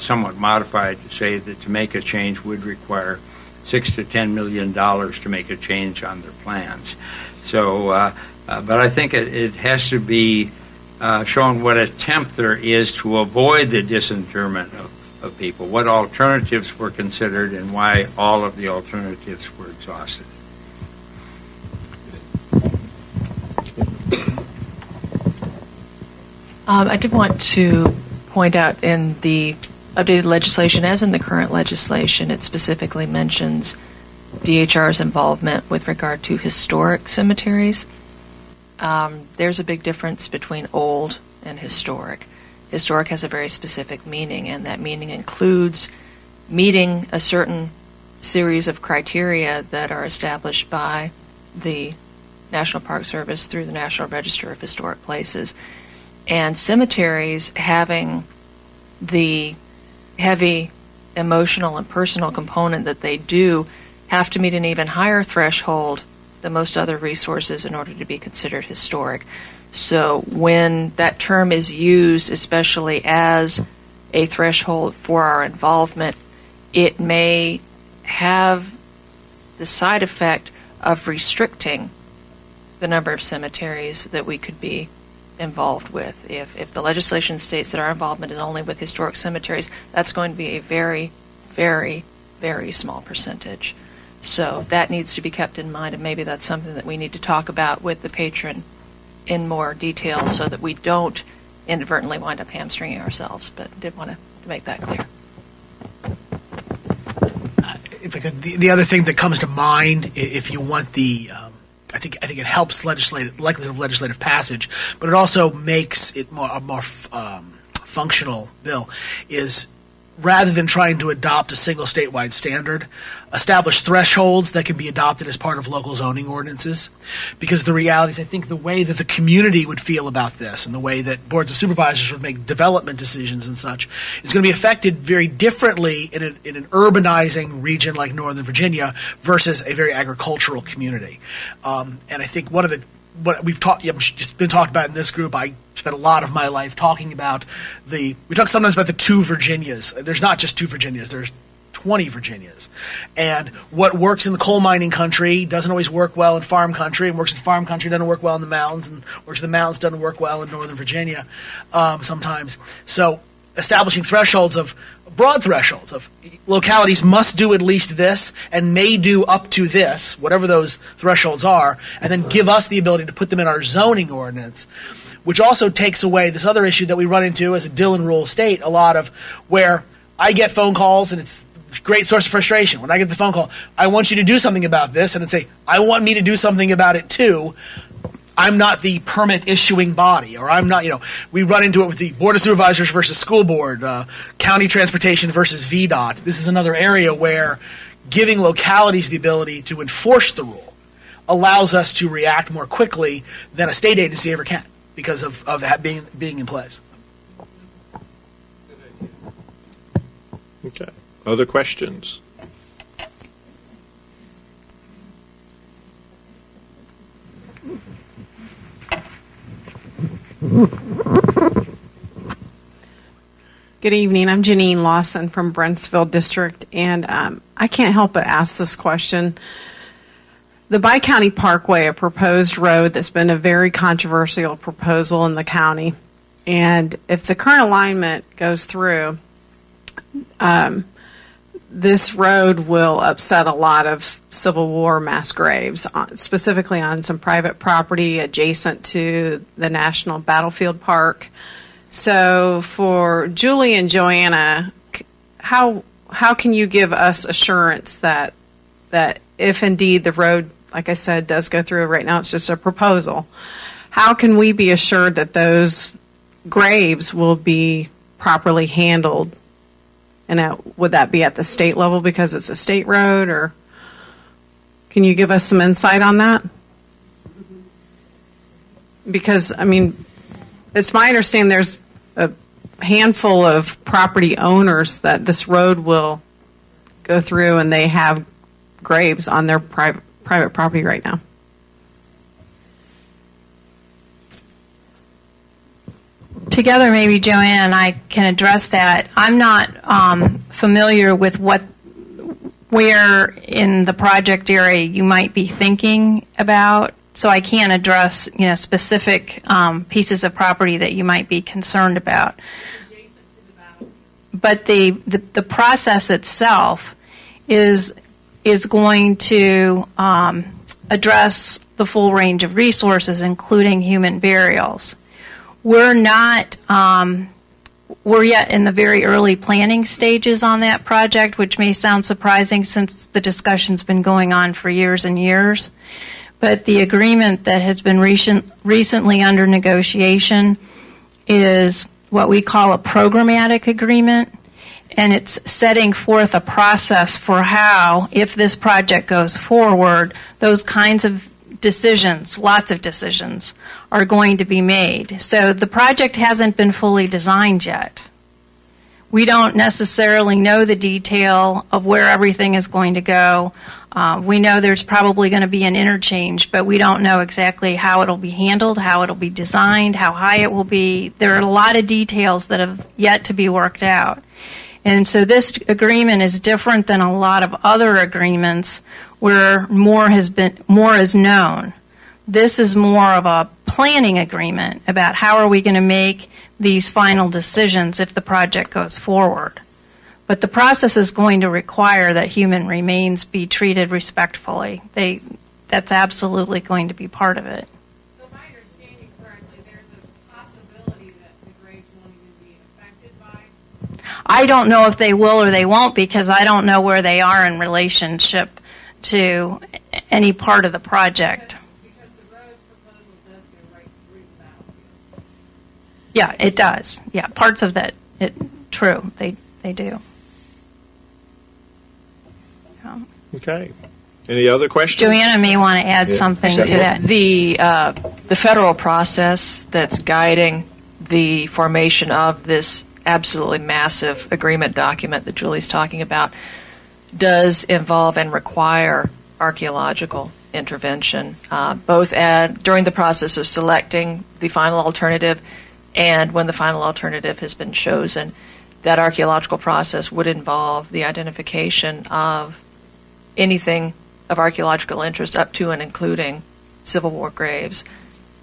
Speaker 3: somewhat modified to say that to make a change would require $6 to $10 million to make a change on their plans. So, but I think it has to be shown what attempt there is to avoid the disinterment of people, what alternatives were considered, and why all of the alternatives were exhausted.
Speaker 5: I did want to point out in the updated legislation, as in the current legislation, it specifically mentions DHR's involvement with regard to historic cemeteries. There's a big difference between old and historic. Historic has a very specific meaning, and that meaning includes meeting a certain series of criteria that are established by the National Park Service through the National Register of Historic Places. And cemeteries, having the heavy emotional and personal component that they do, have to meet an even higher threshold than most other resources in order to be considered historic. So when that term is used, especially as a threshold for our involvement, it may have the side effect of restricting the number of cemeteries that we could be involved with. If the legislation states that our involvement is only with historic cemeteries, that's going to be a very, very, very small percentage. So that needs to be kept in mind, and maybe that's something that we need to talk about with the patron in more detail so that we don't inadvertently wind up hamstringing ourselves. But I did want to make that clear.
Speaker 6: if I could, the other thing that comes to mind, if you want I think it helps likelihood of legislative passage, but it also makes it a more functional bill, is rather than trying to adopt a single statewide standard, establish thresholds that can be adopted as part of local zoning ordinances. Because the reality is, I think the way that the community would feel about this and the way that boards of supervisors would make development decisions and such is going to be affected very differently in an urbanizing region like Northern Virginia versus a very agricultural community. And I think what we've just been talked about in this group, I spent a lot of my life talking about we talk sometimes about the two Virginias. There's not just two Virginias, there's 20 Virginias. And what works in the coal mining country doesn't always work well in farm country, and works in farm country doesn't work well in the mountains, and works in the mountains doesn't work well in Northern Virginia sometimes. So establishing broad thresholds of localities must do at least this and may do up to this, whatever those thresholds are, and then give us the ability to put them in our zoning ordinance, which also takes away this other issue that we run into as a Dillon Rule state a lot of, where I get phone calls and it's a great source of frustration. When I get the phone call, I want you to do something about this, and it's I want me to do something about it too. I'm not the permit issuing body, or I'm not, we run into it with the Board of Supervisors versus School Board, County Transportation versus VDOT. This is another area where giving localities the ability to enforce the rule allows us to react more quickly than a state agency ever can because of that being in place.
Speaker 2: Okay. Other questions?
Speaker 14: Good evening. I'm Janine Lawson from Brentsville District, and I can't help but ask this question. The Bi-County Parkway, a proposed road that's been a very controversial proposal in the county, and if the current alignment goes through, this road will upset a lot of Civil War mass graves, specifically on some private property adjacent to the National Battlefield Park. So for Julie and Joanna, how can you give us assurance that if indeed the road, like I said, does go through, right now it's just a proposal, how can we be assured that those graves will be properly handled? And would that be at the state level because it's a state road, or can you give us some insight on that? Because, it's my understanding there's a handful of property owners that this road will go through, and they have graves on their private property right now.
Speaker 4: Together, maybe Joanna and I can address that. I'm not familiar with where in the project area you might be thinking about, so I can't address specific pieces of property that you might be concerned about. But the process itself is going to address the full range of resources, including human burials. We're yet in the very early planning stages on that project, which may sound surprising since the discussion's been going on for years and years. But the agreement that has been recently under negotiation is what we call a programmatic agreement, and it's setting forth a process for how, if this project goes forward, those kinds of decisions, lots of decisions, are going to be made. So the project hasn't been fully designed yet. We don't necessarily know the detail of where everything is going to go. We know there's probably going to be an interchange, but we don't know exactly how it'll be handled, how it'll be designed, how high it will be. There are a lot of details that have yet to be worked out. And so this agreement is different than a lot of other agreements where more is known. This is more of a planning agreement about how are we going to make these final decisions if the project goes forward. But the process is going to require that human remains be treated respectfully. That's absolutely going to be part of it.
Speaker 14: So if I understand you correctly, there's a possibility that the graves won't even be affected by?
Speaker 4: I don't know if they will or they won't because I don't know where they are in relationship to any part of the project. Yeah, it does. Yeah, parts of that, true, they do. Yeah.
Speaker 2: Okay. Any other questions?
Speaker 4: Joanna may want to add something to that.
Speaker 5: The federal process that's guiding the formation of this absolutely massive agreement document that Julie's talking about does involve and require archaeological intervention, both during the process of selecting the final alternative and when the final alternative has been chosen. That archaeological process would involve the identification of anything of archaeological interest up to and including Civil War graves.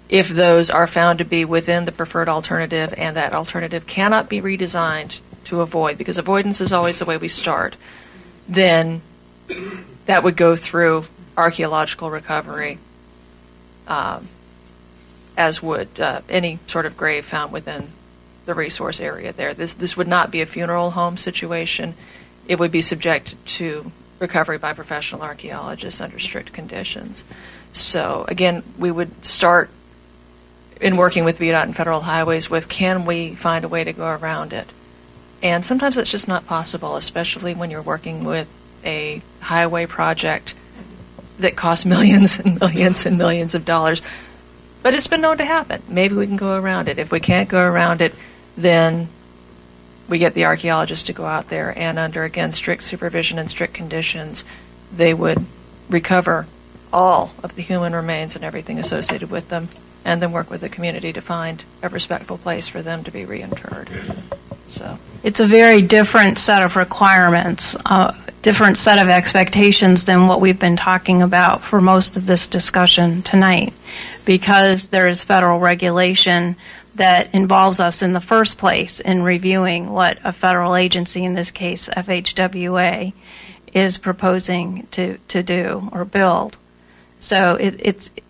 Speaker 5: If those are found to be within the preferred alternative and that alternative cannot be redesigned to avoid, because avoidance is always the way we start, then that would go through archaeological recovery, as would any sort of grave found within the resource area there. This would not be a funeral home situation. It would be subjected to recovery by professional archaeologists under strict conditions. So again, we would start in working with VDOT and Federal Highways with, can we find a way to go around it? And sometimes it's just not possible, especially when you're working with a highway project that costs millions and millions and millions of dollars. But it's been known to happen. Maybe we can go around it. If we can't go around it, then we get the archaeologists to go out there, and under, again, strict supervision and strict conditions, they would recover all of the human remains and everything associated with them, and then work with the community to find a respectful place for them to be reinterred. So
Speaker 4: it's a very different set of requirements, different set of expectations than what we've been talking about for most of this discussion tonight, because there is federal regulation that involves us in the first place in reviewing what a federal agency, in this case FHWA, is proposing to do or build. So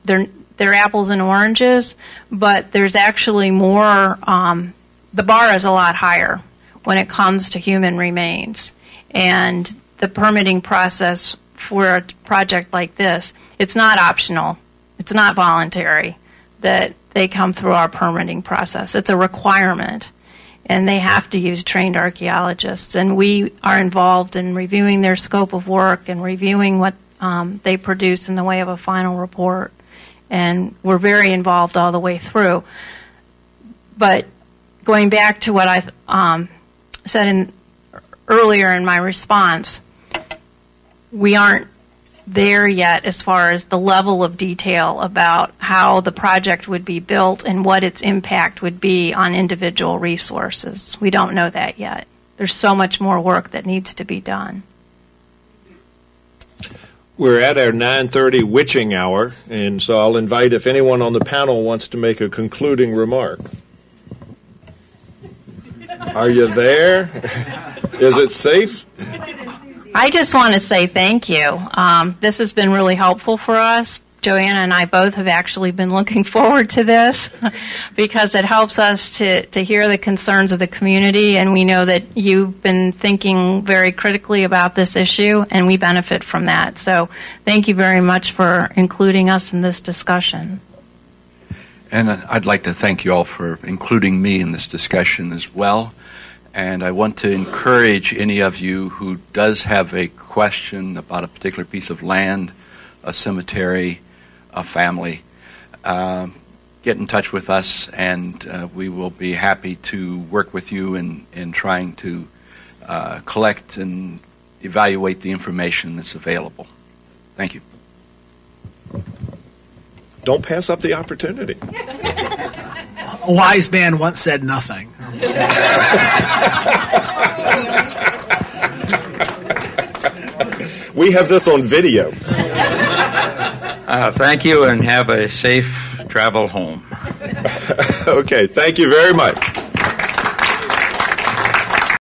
Speaker 4: they're apples and oranges, but there's actually more, the bar is a lot higher when it comes to human remains. And the permitting process for a project like this, it's not optional, it's not voluntary that they come through our permitting process. It's a requirement, and they have to use trained archaeologists. And we are involved in reviewing their scope of work and reviewing what they produce in the way of a final report. And we're very involved all the way through. But going back to what I said earlier in my response, we aren't there yet as far as the level of detail about how the project would be built and what its impact would be on individual resources. We don't know that yet. There's so much more work that needs to be done.
Speaker 2: We're at our 9:30 witching hour, and so I'll invite if anyone on the panel wants to make a concluding remark. Are you there? Is it safe?
Speaker 4: I just want to say thank you. This has been really helpful for us. Joanna and I both have actually been looking forward to this because it helps us to hear the concerns of the community, and we know that you've been thinking very critically about this issue, and we benefit from that. So thank you very much for including us in this discussion.
Speaker 7: And I'd like to thank you all for including me in this discussion as well. And I want to encourage any of you who does have a question about a particular piece of land, a cemetery, a family, get in touch with us, and we will be happy to work with you in trying to collect and evaluate the information that's available. Thank you.
Speaker 2: Don't pass up the opportunity.
Speaker 6: A wise man once said nothing.
Speaker 2: We have this on video.
Speaker 3: Thank you, and have a safe travel home.
Speaker 2: Okay, thank you very much.